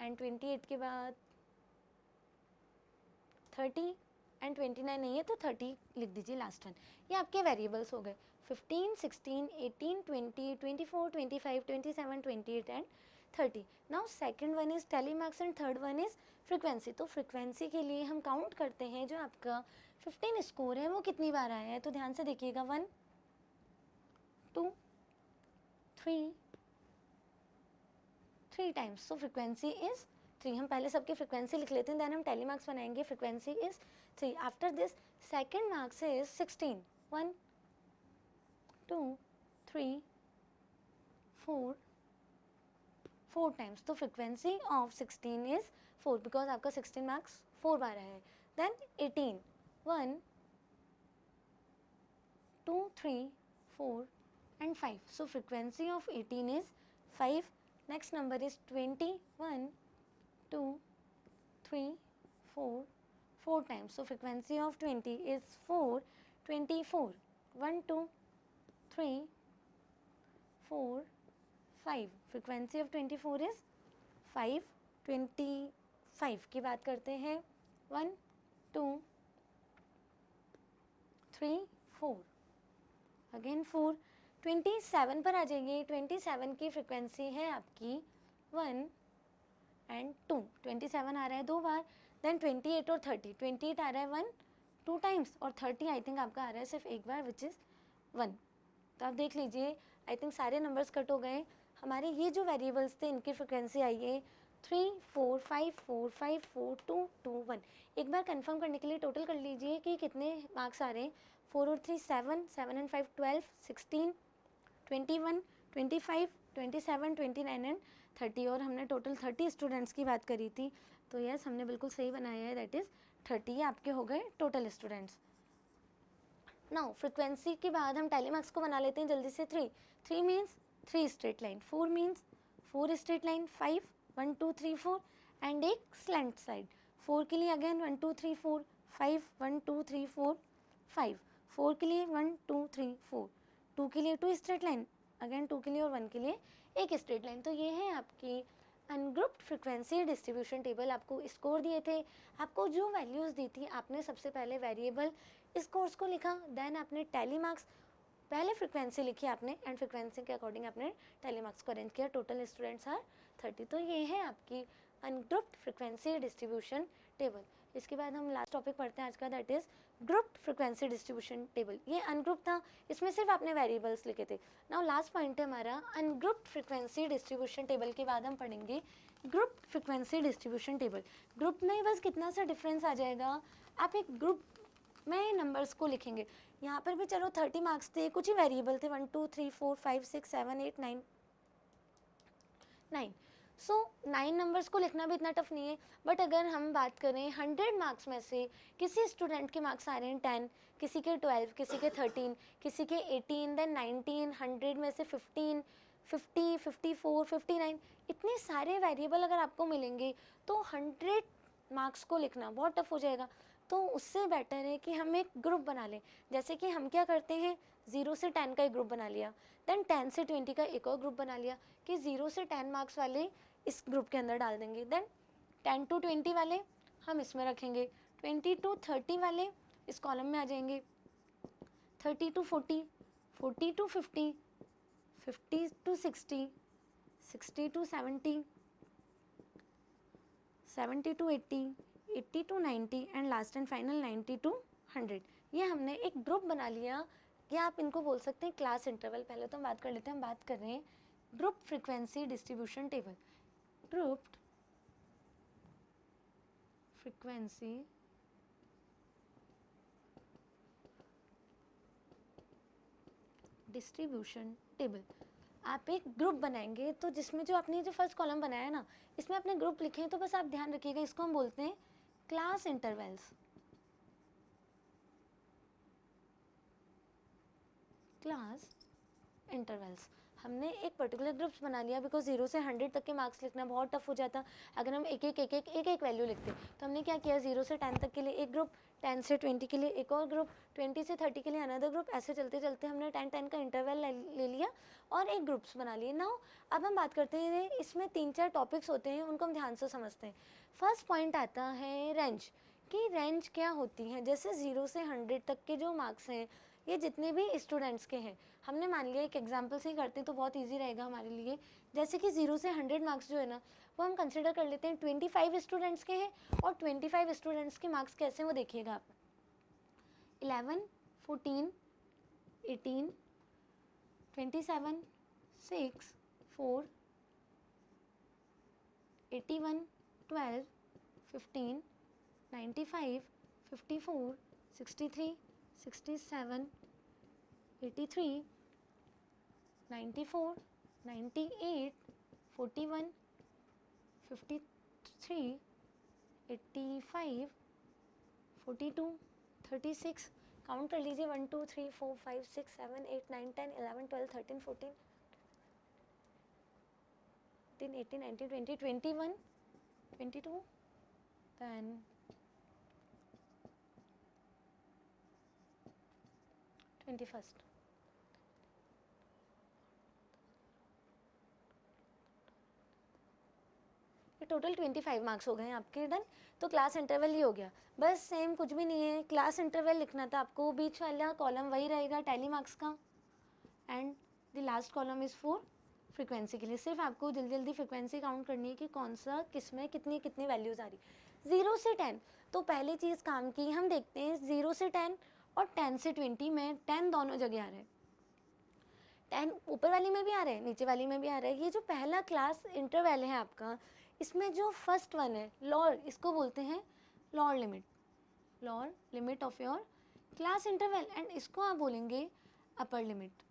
एंड 28 के बाद 30 एंड 29 नहीं है तो 30 लिख दीजिए लास्ट वन। ये आपके वेरिएबल्स हो गए 15, 16, 18, 20, 24, 25, 27, 28 and 30। Now second one is tally marks and third one is frequency. तो फ्रीक्वेंसी के लिए हम काउंट करते हैं जो आपका 15 स्कोर है वो कितनी बार आया है, तो ध्यान से देखिएगा 1 2 3 टाइम्स, सो फ्रीक्वेंसी इज 3। हम पहले सबके फ्रीक्वेंसी लिख लेते हैं, देन हम टैली मार्क्स बनाएंगे। Frequency is 3। After this second marks is 16, 1 2 3 4 times, तो फ्रीक्वेंसी ऑफ 16 इज 4 बिकॉज आपका 16 मार्क्स 4 बार है। Then 18, 1 2 3 4 and 5, so frequency of 18 is 5. Next number is 20, 1 2 3 4 times, so frequency of 20 is 4, 24 1 2 3 4 5, frequency of 24 is 5, 25 की बात करते हैं 1 2 3 4 again 4, 27 पर आ जाइए। 27 की फ्रिक्वेंसी है आपकी 1 एंड 2, 27 आ रहा है 2 बार। देन 28 और 30, 28 आ रहा है 1 2 टाइम्स और 30 आई थिंक आपका आ रहा है सिर्फ एक बार विच इज़ 1। तो आप देख लीजिए आई थिंक सारे नंबर्स कट हो गए। हमारे ये जो वेरिएबल्स थे इनकी फ्रिक्वेंसी आई है 3 4 5 4 5 4 2 2 1। एक बार कंफर्म करने के लिए टोटल कर लीजिए कि कितने मार्क्स आ रहे हैं। 4 और 3 7, 7 एंड 5 12, 16 21 25 27 29 एंड 30, और हमने टोटल 30 स्टूडेंट्स की बात करी थी। तो यस हमने बिल्कुल सही बनाया है, दैट इज़ 30 आपके हो गए टोटल स्टूडेंट्स। नाउ फ्रिक्वेंसी के बाद हम टैली मार्क्स को बना लेते हैं जल्दी से। 3 means 3 straight line, 4 means 4 straight line, 5 1 2 3 4 and एक स्लैंट साइड। 4 के लिए अगेन 1 2 3 4, 5 1 2 3 4 5, 4 के लिए 1 2 3 4, 2 के लिए 2 स्ट्रेट लाइन, अगेन 2 के लिए और 1 के लिए एक स्ट्रेट लाइन। तो ये है आपकी अनग्रुप्ड फ्रिक्वेंसी डिस्ट्रीब्यूशन टेबल। आपको स्कोर दिए थे, आपको जो वैल्यूज़ दी थी आपने सबसे पहले वेरिएबल स्कोर्स को लिखा, देन आपने टैली मार्क्स, पहले फ्रिक्वेंसी लिखी आपने एंड फ्रिक्वेंसी के अकॉर्डिंग आपने टैली मार्क्स को अरेंज किया। Total students are 30। तो ये है आपकी अनग्रुप्ड फ्रिक्वेंसी डिस्ट्रीब्यूशन टेबल। इसके बाद हम लास्ट टॉपिक पढ़ते हैं आज का, that is grouped frequency distribution table. ये अनग्रुप था, इसमें सिर्फ आपने वेरिएबल्स लिखे थे। नाउ लास्ट पॉइंट है हमारा अनग्रुप्ड फ्रिक्वेंसी डिस्ट्रीब्यूशन टेबल के बाद हम पढ़ेंगे grouped frequency distribution table. Group में बस कितना सा डिफरेंस आ जाएगा, आप एक ग्रुप में नंबर्स को लिखेंगे। यहाँ पर भी चलो 30 मार्क्स थे, कुछ ही वेरिएबल थे 1 2 3 4 5 6 7 8 9 9। सो 9 नंबर्स को लिखना भी इतना टफ नहीं है, बट अगर हम बात करें 100 मार्क्स में से किसी स्टूडेंट के मार्क्स आ रहे हैं 10, किसी के 12, किसी के 13, किसी के 18, देन 19, 100 में से 15, 50, 54, 59, इतने सारे वेरिएबल अगर आपको मिलेंगे तो 100 मार्क्स को लिखना बहुत टफ हो जाएगा। तो उससे बेटर है कि हम एक ग्रुप बना लें। जैसे कि हम क्या करते हैं, 0 से 10 का एक ग्रुप बना लिया, देन 10 से 20 का एक और ग्रुप बना लिया कि 0 से 10 मार्क्स वाले इस ग्रुप के अंदर डाल देंगे, देन 10 to 20 वाले हम इसमें रखेंगे, 20 to 30 वाले इस कॉलम में आ जाएंगे, 30 to 40, 40 to 50, 50 to 60, 60 to 70, 70 to 80, 80 to 90 and last and final 90 to 100। ये हमने एक ग्रुप बना लिया, या आप इनको बोल सकते हैं क्लास इंटरवल। पहले तो हम बात कर लेते हैं, हम बात कर रहे हैं group frequency distribution table. Grouped frequency distribution table. आप एक ग्रुप बनाएंगे तो जिसमें जो आपने जो फर्स्ट कॉलम बनाया है ना, इसमें आपने ग्रुप लिखे हैं, तो बस आप ध्यान रखिएगा, इसको हम बोलते हैं क्लास इंटरवल्स। क्लास इंटरवल्स हमने एक पर्टिकुलर ग्रुप्स बना लिया, बिकॉज 0 से 100 तक के मार्क्स लिखना बहुत टफ हो जाता अगर हम एक एक वैल्यू लिखते। तो हमने क्या किया, 0 से 10 तक के लिए एक ग्रुप, 10 से 20 के लिए एक और ग्रुप, 20 से 30 के लिए अनदर ग्रुप, ऐसे चलते चलते हमने 10 का इंटरवल ले लिया और एक ग्रुप्स बना लिए। नाउ अब हम बात करते हैं, इसमें 3-4 टॉपिक्स होते हैं, उनको हम ध्यान से समझते हैं। फर्स्ट पॉइंट आता है रेंज, कि रेंज क्या होती है। जैसे 0 से 100 तक के जो मार्क्स हैं, ये जितने भी स्टूडेंट्स के हैं, हमने मान लिया एक एग्जाम्पल से ही करते हैं तो बहुत इजी रहेगा हमारे लिए। जैसे कि 0 से 100 मार्क्स जो है ना, वो हम कंसिडर कर लेते हैं 25 स्टूडेंट्स के हैं, और 25 स्टूडेंट्स के मार्क्स कैसे हैं वो देखिएगा आप। 11, 14, 18, 27, 6, 4, 81, 12, 15, 95, 54, 63, 67, 83, 94, 98, 41, 53, 85, 42, 36, काउंट कर लीजिए, 1 2 3 4 5 6 7 8 9 10 11 12 13 14 18 19 20 21 22, then 21st। ये टोटल 25 मार्क्स हो गए हैं आपके, डन। तो क्लास इंटरवल ही हो गया, बस सेम, कुछ भी नहीं है। क्लास इंटरवल लिखना था आपको, बीच वाला कॉलम वही रहेगा टैली मार्क्स का, and the last column is for frequency के लिए। सिर्फ आपको जल्दी जल्दी फ्रीक्वेंसी काउंट करनी है कि कौन सा किस में कितनी कितनी वैल्यूज़ आ रही। 0 से 10, तो पहली चीज़ काम की, हम देखते हैं 0 से 10 और 10 से 20 में 10 दोनों जगह आ रहे हैं, 10 ऊपर वाली में भी आ रहे हैं, नीचे वाली में भी आ रहा है। ये जो पहला क्लास इंटरवल है आपका, इसमें जो फर्स्ट वन है लॉर, इसको बोलते हैं lower limit, lower limit of your class interval, and इसको आप बोलेंगे अपर लिमिट।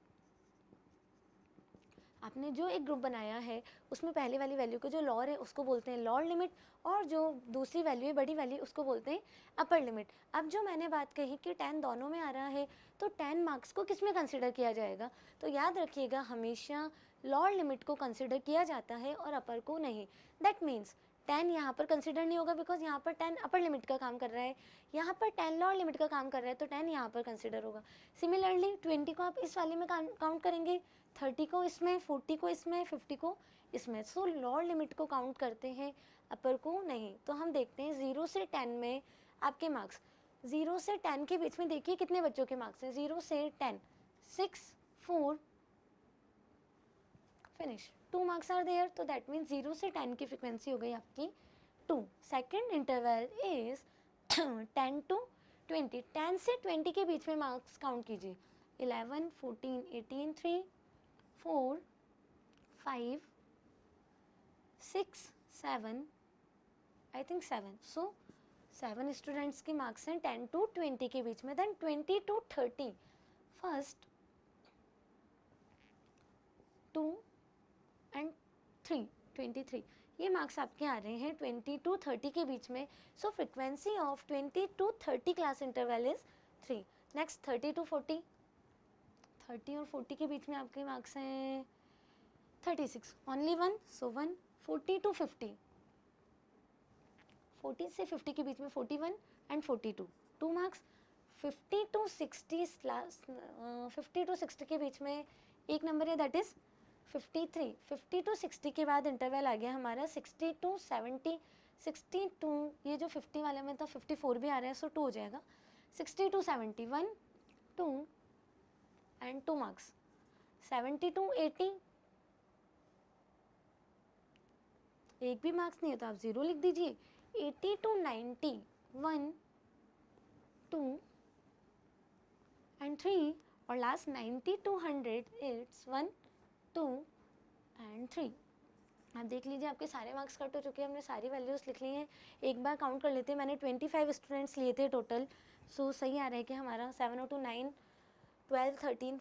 आपने जो एक ग्रुप बनाया है उसमें पहले वाली वैल्यू को जो लॉर है उसको बोलते हैं लॉर लिमिट, और जो दूसरी वैल्यू है बड़ी वाली उसको बोलते हैं अपर लिमिट। अब जो मैंने बात कही कि 10 दोनों में आ रहा है, तो 10 मार्क्स को किस में कंसिडर किया जाएगा, तो याद रखिएगा हमेशा लॉर लिमिट को कंसिडर किया जाता है और अपर को नहीं। दैट मीन्स 10 यहाँ पर कंसिडर नहीं होगा, बिकॉज यहाँ पर 10 अपर लिमिट का काम कर रहा है, यहाँ पर 10 लॉर लिमिट का काम कर रहा है, तो 10 यहाँ पर कंसिडर होगा। सिमिलरली 20 को आप इस वाले में काउंट करेंगे, 30 को इसमें, 40 को इसमें, 50 को इसमें। सो लॉर लिमिट को काउंट करते हैं, अपर को नहीं। तो हम देखते हैं 0 से 10 में आपके मार्क्स, 0 से 10 के बीच में देखिए कितने बच्चों के मार्क्स हैं। 0 से 10, 6, 4, फिनिश, 2 मार्क्स आर देयर, तो दैट मीन्स 0 से 10 की फ्रिक्वेंसी हो गई आपकी 2। सेकेंड इंटरवल इज 10 to 20, 10 से 20 के बीच में मार्क्स काउंट कीजिए, 11, 14, 18, 3, 4, 5, 6, 7, आई थिंक 7, सो 7 स्टूडेंट्स के मार्क्स हैं 10 to 20 के बीच में। देन 20 to 30, फर्स्ट 2 and 3, 23, ये मार्क्स आपके आ रहे हैं 20 to 30 के बीच में. So frequency of 20 to 30 class interval is 3. Next 30 to 40. 30 और 40 के बीच में आपके मार्क्स हैं 36. Only one, so 1. 40 to 50. 40 से 50 के बीच में 41 and 42, 2 marks. 50 to 60 class 50 to 60 के बीच में एक नंबर है, दैट इज 53. 50 to 60 के बाद इंटरवल आ गया हमारा 60 to 70. 62, ये जो 50 वाले में था 54 भी आ रहा है, सो 2 हो जाएगा. 60 to 70, 1 2 एंड 2 मार्क्स. 70 to 80, एक भी मार्क्स नहीं है तो आप 0 लिख दीजिए. 80 to 90, 1 2 एंड 3. और लास्ट 90 to 100, इट्स 1 2 एंड 3. आप देख लीजिए आपके सारे मार्क्स कट हो चुके हैं, हमने सारी वैल्यूज़ लिख ली हैं. एक बार काउंट कर लेते हैं, मैंने 25 स्टूडेंट्स लिए थे टोटल. सो सही आ रहा है कि हमारा 7 और 2 9 12 13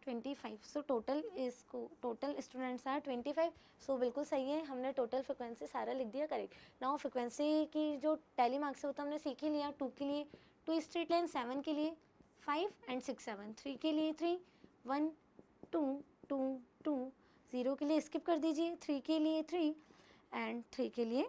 25. So total students are 25. So बिल्कुल सही है, हमने टोटल फ्रिक्वेंसी सारा लिख दिया करेक्ट. नाउ फ्रिक्वेंसी की जो टैली मार्क्स है वो तो हमने सीख ही लिया. 2 के लिए 2 स्ट्रेट लाइन, 7 के लिए 5 एंड 6 7, 3 के लिए 3 1 2 2 2, 0 के लिए स्किप कर दीजिए, 3 के लिए 3 एंड 3 के लिए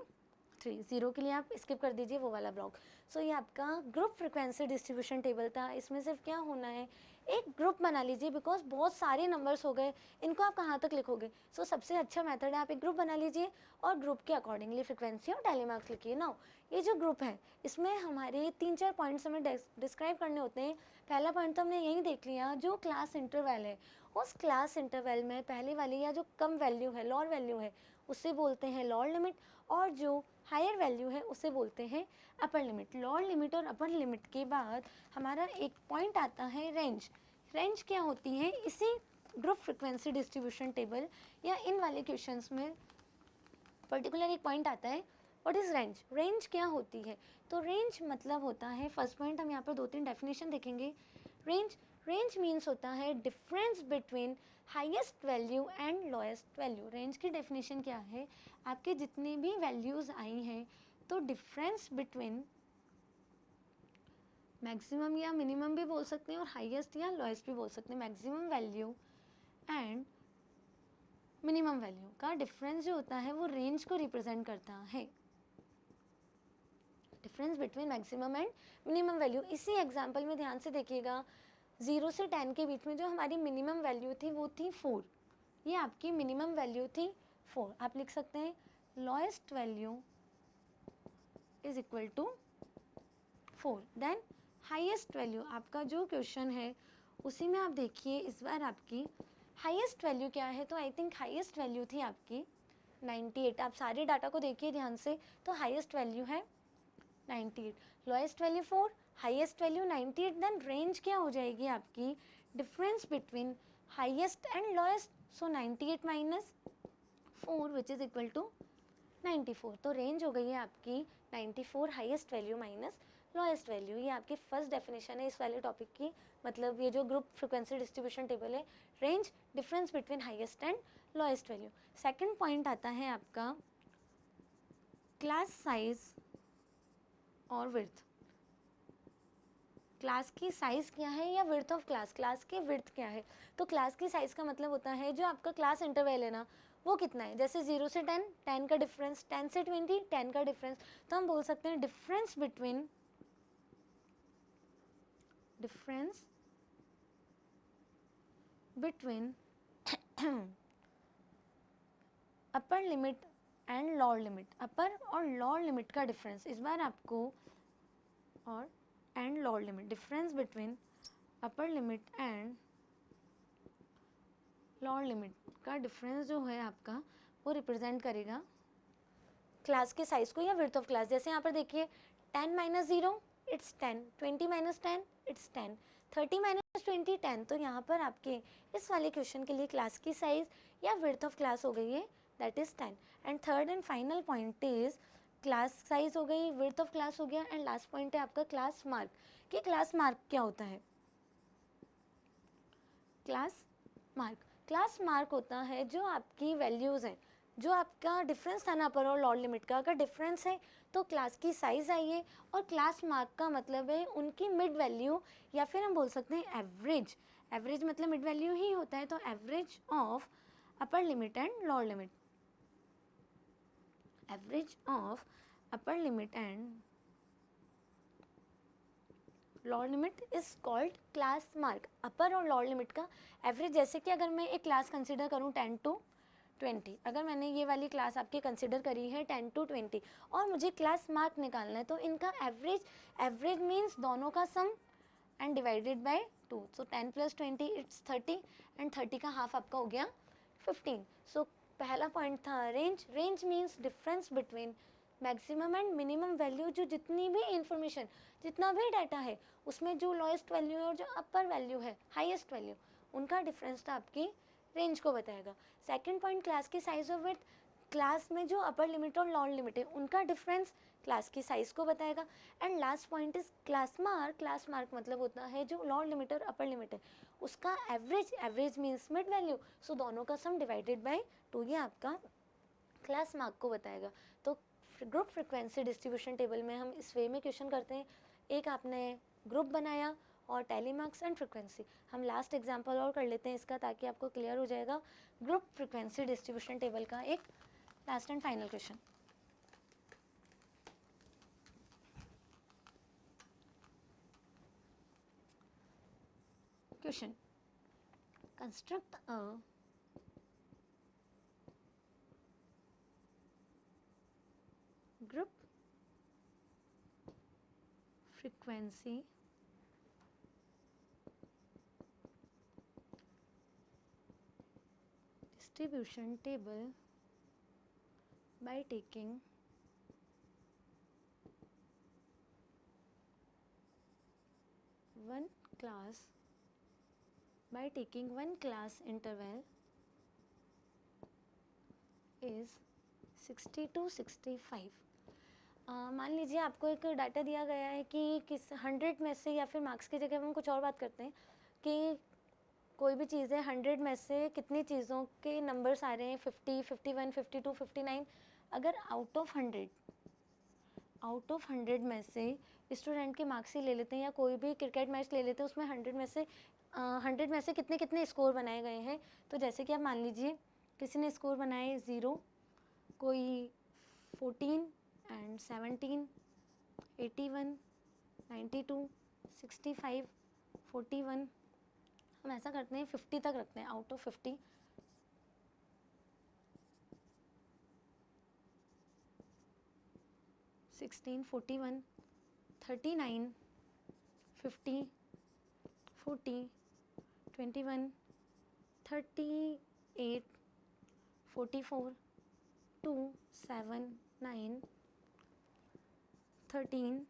3. 0 के लिए आप स्किप कर दीजिए वो वाला ब्लॉक. सो ये आपका ग्रुप फ्रिक्वेंसी डिस्ट्रीब्यूशन टेबल था. इसमें सिर्फ क्या होना है, एक ग्रुप बना लीजिए, बिकॉज बहुत सारे नंबर्स हो गए, इनको आप कहाँ तक लिखोगे. सो सबसे अच्छा मेथड है आप एक ग्रुप बना लीजिए और ग्रुप के अकॉर्डिंगली फ्रिक्वेंसी और टैली मार्क्स लिखिए. नाउ ये जो ग्रुप है इसमें हमारे 3-4 पॉइंट्स हमें डिस्क्राइब करने होते हैं. पहला पॉइंट तो हमने यही देख लिया, जो क्लास इंटरवल है उस क्लास इंटरवल में पहले वाली या जो कम वैल्यू है, लोअर वैल्यू है, उसे बोलते हैं लोअर लिमिट, और जो हायर वैल्यू है उसे बोलते हैं अपर लिमिट. लोअर लिमिट और अपर लिमिट के बाद हमारा एक पॉइंट आता है रेंज. रेंज क्या होती है, इसी ग्रुप फ्रिक्वेंसी डिस्ट्रीब्यूशन टेबल या इन वाले क्वेश्चंस में पर्टिकुलर एक पॉइंट आता है. What is range? रेंज क्या होती है? तो रेंज मतलब होता है, फर्स्ट पॉइंट हम यहाँ पर 2-3 डेफिनेशन देखेंगे. रेंज मीन्स होता है difference between highest value and lowest value. Range की डेफिनेशन क्या है, आपके जितने भी वैल्यूज़ आई हैं तो डिफरेंस बिटवीन मैक्सिमम या मिनिमम भी बोल सकते हैं और हाईएस्ट या लोएस्ट भी बोल सकते हैं, maximum value and minimum value का डिफरेंस जो होता है वो रेंज को रिप्रेजेंट करता है. Difference between maximum and minimum value. इसी एग्जांपल में ध्यान से देखिएगा, 0 से 10 के बीच में जो हमारी मिनिमम वैल्यू थी वो थी 4. ये आपकी मिनिमम वैल्यू थी 4. आप लिख सकते हैं lowest value is equal to 4. Then highest value, आपका जो क्वेश्चन है उसी में आप देखिए इस बार आपकी हाईएस्ट वैल्यू क्या है. तो आई थिंक हाईएस्ट वैल्यू थी आपकी 98. आप सारे डाटा को देखिए ध्यान से, तो हाईएस्ट वैल्यू है 98, lowest value 4, highest value 98. Then range क्या हो जाएगी आपकी, difference between highest and lowest. So 98 minus 4 which is equal to 94. तो रेंज हो गई है आपकी 94, highest value minus lowest value. ये आपकी फर्स्ट डेफिनेशन है इस वाले टॉपिक की. मतलब ये जो ग्रुप फ्रिक्वेंसी डिस्ट्रीब्यूशन टेबल है, range difference between highest and lowest value. Second point आता है आपका क्लास साइज और विड्थ. क्लास की साइज़ क्या है या विड्थ ऑफ क्लास, क्लास की विड्थ क्या है. तो क्लास की साइज़ का मतलब होता है जो आपका क्लास इंटरवल है ना वो कितना है. जैसे 0 से 10, 10 का डिफरेंस, 10 से 20, 10 का डिफरेंस. तो हम बोल सकते हैं difference between upper limit and lower limit. Upper और लोअर लिमिट का डिफरेंस इस बार आपको, और and lower limit, difference between upper limit and lower limit का डिफरेंस जो है आपका वो रिप्रेजेंट करेगा क्लास के साइज को या विड्थ ऑफ क्लास. जैसे यहाँ पर देखिए 10 minus 0 it's 10, 20 minus 10 it's 10, 30 minus 20 10. तो यहाँ पर आपके इस वाले क्वेश्चन के लिए क्लास की साइज या विड्थ ऑफ क्लास हो गई है, that is 10. And third and final point is class size हो गई, विड्थ ऑफ क्लास हो गया, एंड लास्ट पॉइंट है आपका क्लास मार्क. कि क्लास मार्क क्या होता है. क्लास मार्क होता है जो आपकी वैल्यूज़ हैं, जो आपका डिफरेंस था ना अपर और लोअर लिमिट का, अगर डिफरेंस है तो क्लास की साइज आई है, और क्लास मार्क का मतलब है उनकी मिड वैल्यू, या फिर हम बोल सकते हैं एवरेज। एवरेज मतलब मिड वैल्यू ही होता है, तो average of upper limit and lower limit, average of upper limit and lower limit is called class mark. Upper और लोअर लिमिट का एवरेज, जैसे कि अगर मैं एक क्लास कंसिडर करूँ 10 to 20, अगर मैंने ये वाली क्लास आपकी कंसिडर करी है 10 to 20 और मुझे क्लास मार्क निकालना है, तो इनका एवरेज, एवरेज मीन्स दोनों का sum and divided by 2, so 10 + 20 it's 30, and 30 का हाफ आपका हो गया 15। सो पहला पॉइंट था range. Range means difference between maximum and minimum value, जो जितनी भी इंफॉर्मेशन, जितना भी डाटा है उसमें जो लोएस्ट वैल्यू है और जो अपर वैल्यू है, हाईएस्ट वैल्यू, उनका डिफरेंस तो आपकी रेंज को बताएगा। सेकंड पॉइंट क्लास की साइज ऑफ विड्थ, क्लास में जो अपर लिमिट और लोअर लिमिट है उनका डिफरेंस क्लास की साइज को बताएगा। And last point is class mark. Class mark मतलब होता है जो लोअर लिमिट और अपर लिमिट है उसका average, average means mid value, so दोनों का सम डिवाइडेड बाय 2, ये आपका क्लास मार्क को बताएगा। तो ग्रुप फ्रिक्वेंसी डिस्ट्रीब्यूशन टेबल में हम इस वे में क्वेश्चन करते हैं, एक आपने ग्रुप बनाया और टैली मार्क्स एंड फ्रिक्वेंसी। हम लास्ट एग्जांपल और कर लेते हैं इसका, ताकि आपको क्लियर हो जाएगा ग्रुप फ्रिक्वेंसी डिस्ट्रीब्यूशन टेबल का एक last and final question. Question, construct a group frequency distribution table by taking one class interval is 60 to 65। मान लीजिए आपको एक डाटा दिया गया है कि किस 100 में से, या फिर मार्क्स की जगह हम कुछ और बात करते हैं कि कोई भी चीज़ है 100 में से कितनी चीज़ों के नंबर्स आ रहे हैं 50, 51, 52, 59। अगर आउट ऑफ 100 में से स्टूडेंट के मार्क्स ही ले लेते हैं, या कोई भी क्रिकेट मैच ले लेते हैं, उसमें 100 में से 100 में से कितने कितने स्कोर बनाए गए हैं। तो जैसे कि आप मान लीजिए किसी ने स्कोर बनाए 0, कोई 14 एंड 17, 81, 92, 65, 41। हम ऐसा करते हैं 50 तक रखते हैं, आउट ऑफ 50। सिक्सटीन, 41, 39, 50, 40, 21, 38, 44, 2, 7, 9, 13,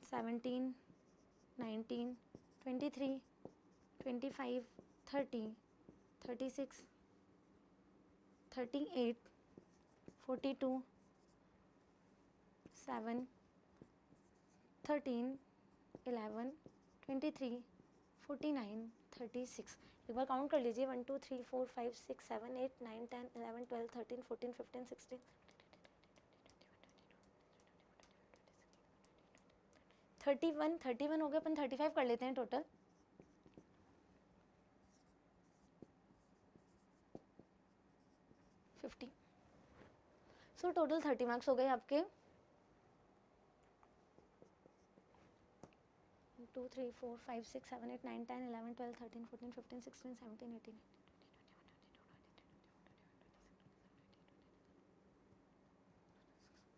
17, 19, 23, 25, 30, 36, 38, 42, 7, 13, 11, 23, 49, 36। एक बार काउंट कर लीजिए, 1 2 3 4 5 6 7 8 9 10 11 12 13 14 15 16 31। 31 हो गया, अपन 35 कर लेते हैं टोटल। सो टोटल 30 मार्क्स हो गए आपके। 2 3 4 5 6 7 8 9 10 11 12 13 14 15 16 17 18।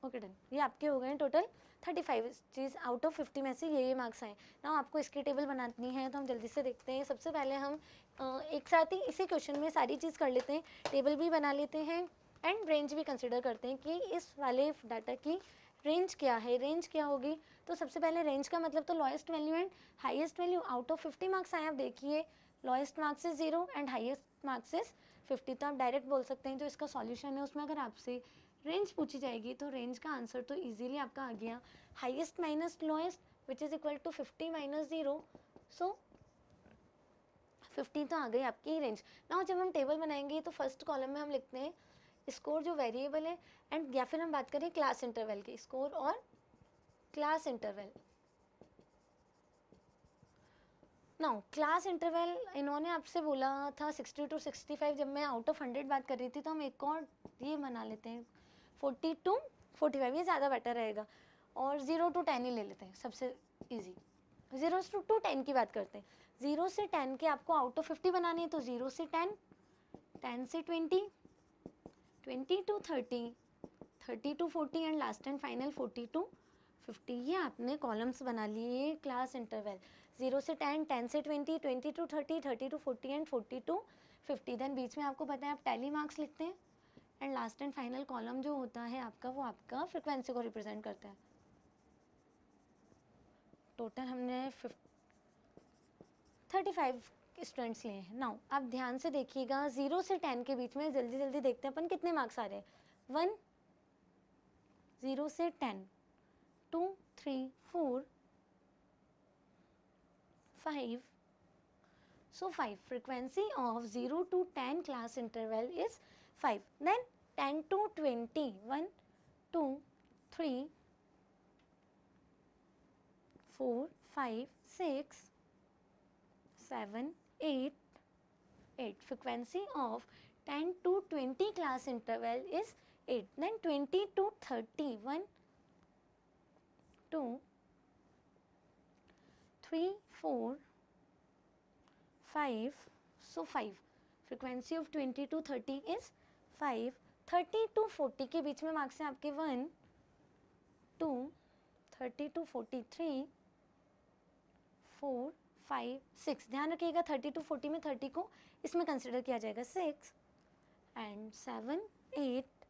ओके डन, ये आपके हो गए टोटल 35 चीज़ आउट ऑफ 50 में से ये मार्क्स आए ना। आपको इसकी टेबल बनानी है तो हम जल्दी से देखते हैं। सबसे पहले हम एक साथ ही इसी क्वेश्चन में सारी चीज़ कर लेते हैं, टेबल भी बना लेते हैं एंड रेंज भी कंसिडर करते हैं कि इस वाले डाटा की रेंज क्या है। रेंज क्या होगी, तो सबसे पहले रेंज का मतलब तो lowest value and highest value. Out of 50 marks आए, आप देखिए lowest marks is 0 and highest marks is 50, तो आप डायरेक्ट बोल सकते हैं जो इसका सॉल्यूशन है उसमें अगर आपसे रेंज पूछी जाएगी तो रेंज का आंसर तो इजीली आपका आ गया, highest minus lowest which is equal to 50 minus 0, so 50 तो आ गई आपकी रेंज। ना जब हम टेबल बनाएंगे तो फर्स्ट कॉलम में हम लिखते हैं स्कोर जो वेरिएबल है, एंड या फिर हम बात करें क्लास इंटरवल की, स्कोर और class interval. Now class interval इन्होंने आपसे बोला था 60 to 65, जब मैं आउट ऑफ 100 बात कर रही थी तो हम एक और ये बना लेते हैं 40 to 45, ये ज़्यादा बेटर रहेगा, और 0 to 10 ही ले लेते हैं, सबसे इजी। 0 to 10 की बात करते हैं। 0 से 10 के आपको आउट ऑफ 50 बनाने हैं, तो 0 से 10, 10 से 20, 20 to 30, 30 to 40 and last and final 40 to 50। ये आपने कॉलम्स बना लिए क्लास इंटरवल। 0 से 10, 10 से 20, 20 to 30, 30 to 40 and 40 to 50। Then बीच में आपको पता है आप टैली मार्क्स लिखते हैं, and last and final column जो होता है आपका, वो आपका फ्रिक्वेंसी को रिप्रेजेंट करता है। टोटल हमने 35 स्टूडेंट्स लिए हैं। नाउ आप ध्यान से देखिएगा, 0 से 10 के बीच में जल्दी जल्दी देखते हैं अपन कितने मार्क्स आ रहे हैं। 1, 0 से 10, 2, 3, 4, 5. So 5. Frequency of 0 to 10 class interval is 5. Then 10 to 20, 1, 2, 3, 4, 5, 6, 7, 8, 8. Frequency of 10 to 20 class interval is 8. Then 20 to 30, 1, 2, 3, 4, 5. So 5. Frequency of 20 to 30 is 5. 30 to 40 के बीच में मार्क्स हैं आपके 1, 2, 30 to 43, 4, 5, 6। ध्यान रखिएगा 30 to 40 में 30 को इसमें कंसिडर किया जाएगा 6 एंड 7, 8,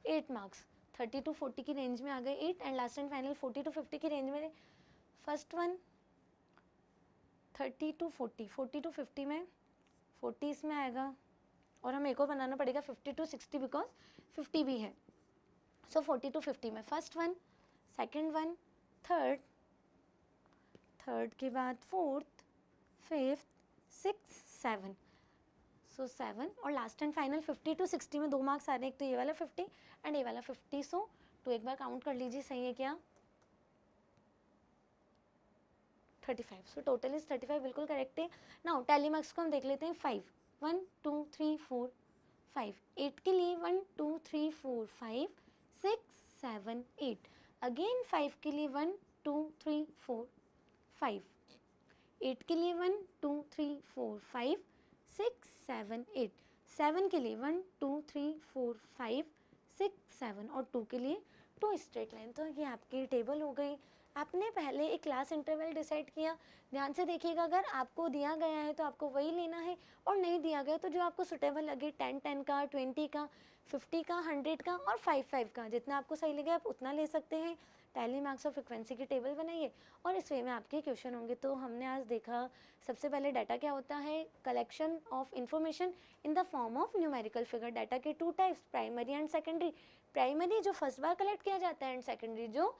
8 मार्क्स 30 to 40 की रेंज में आ गए 8, and last and final 40 to 50 की रेंज में फर्स्ट वन 30 to 40, 40 to 50 में 40 इसमें आएगा, और हमें एक और बनाना पड़ेगा 50 to 60 बिकॉज 50 भी है। सो 40 to 50 में first one, second one, third, third के बाद फोर्थ, फिफ्थ, सिक्स, 7। सो 7 और लास्ट एंड फाइनल 50 to 60 में 2 मार्क्स आ रहे हैं, एक तो ये वाला 50 एंड ये वाला 50। सो तो एक बार काउंट कर लीजिए, सही है क्या? 35। सो टोटल इज 35, बिल्कुल करेक्ट है। नाउ टैली मार्क्स को हम देख लेते हैं। 5, 1, 2, 3, 4, 5। 8 के लिए 1, 2, 3, 4, 5, 6, 7, 8। अगेन 5 के लिए 1, 2, 3, 4, 5। 8 के लिए 1, 2, 3, 4, 5, 6, 7, 8। 7 के लिए 1, 2, 3, 4, 5, 6, 7 और 2 के लिए 2 स्ट्रेट लाइन। तो ये आपकी टेबल हो गई। आपने पहले एक क्लास इंटरवल डिसाइड किया। ध्यान से देखिएगा, अगर आपको दिया गया है तो आपको वही लेना है, और नहीं दिया गया तो जो आपको सुटेबल लगे 10 10 का, 20 का, 50 का, 100 का और 5 5 का, जितना आपको सही लगे आप उतना ले सकते हैं। टैली मार्क्स और फ्रिक्वेंसी की टेबल बनाइए और इस वे में आपके क्वेश्चन होंगे। तो हमने आज देखा सबसे पहले डाटा क्या होता है, collection of information in the form of numerical figure. Data के 2 types, primary and secondary. Primary जो फर्स्ट बार कलेक्ट किया जाता है, एंड सेकेंडरी जो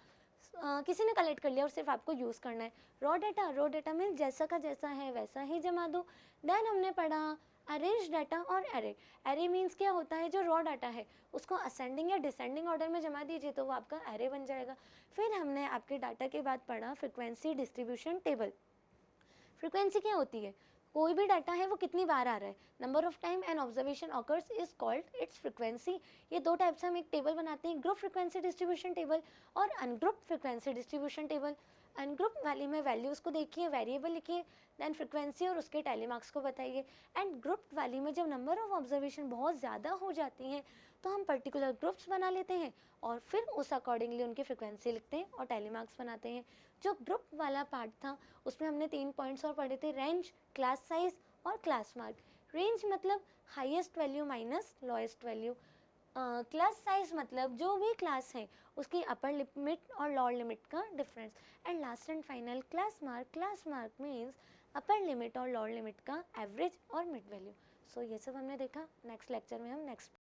किसी ने कलेक्ट कर लिया और सिर्फ आपको यूज़ करना है। रॉ डाटा में जैसा का जैसा है वैसा ही जमा दो। देन हमने पढ़ा अरेंज डाटा और एरे। एरे मीन्स क्या होता है, जो रॉ डाटा है उसको असेंडिंग या डिसेंडिंग ऑर्डर में जमा दीजिए तो वो आपका एरे बन जाएगा। फिर हमने आपके डाटा के बाद पढ़ा फ्रिक्वेंसी डिस्ट्रीब्यूशन टेबल। फ्रिक्वेंसी क्या होती है, कोई भी डाटा है वो कितनी बार आ रहा है, number of time and observation occurs is called its frequency. ये दो टाइप से हम एक टेबल बनाते हैं, ग्रुप फ्रिक्वेंसी डिस्ट्रीब्यूशन टेबल और ungroup frequency distribution table. Ungroup वाली में वैल्यूज़ को देखिए, वेरिएबल लिखिए, देन फ्रिक्वेंसी और उसके टैली मार्क्स को बताइए। एंड ग्रुप वाली में जब नंबर ऑफ ऑब्जर्वेशन बहुत ज़्यादा हो जाती हैं तो हम पर्टिकुलर ग्रुप्स बना लेते हैं और फिर उस अकॉर्डिंगली उनकी फ्रिक्वेंसी लिखते हैं और टैली मार्क्स बनाते हैं। जो ग्रुप वाला पार्ट था उसमें हमने 3 पॉइंट्स और पढ़े थे, रेंज, क्लास साइज और क्लास मार्क। रेंज मतलब highest value minus lowest value. Class size मतलब जो भी क्लास है उसकी अपर लिमिट और लोअर लिमिट का difference. And last and final class mark means upper limit और लोअर लिमिट का एवरेज और मिड वैल्यू। सो ये सब हमने देखा। नेक्स्ट लेक्चर में हम नेक्स्ट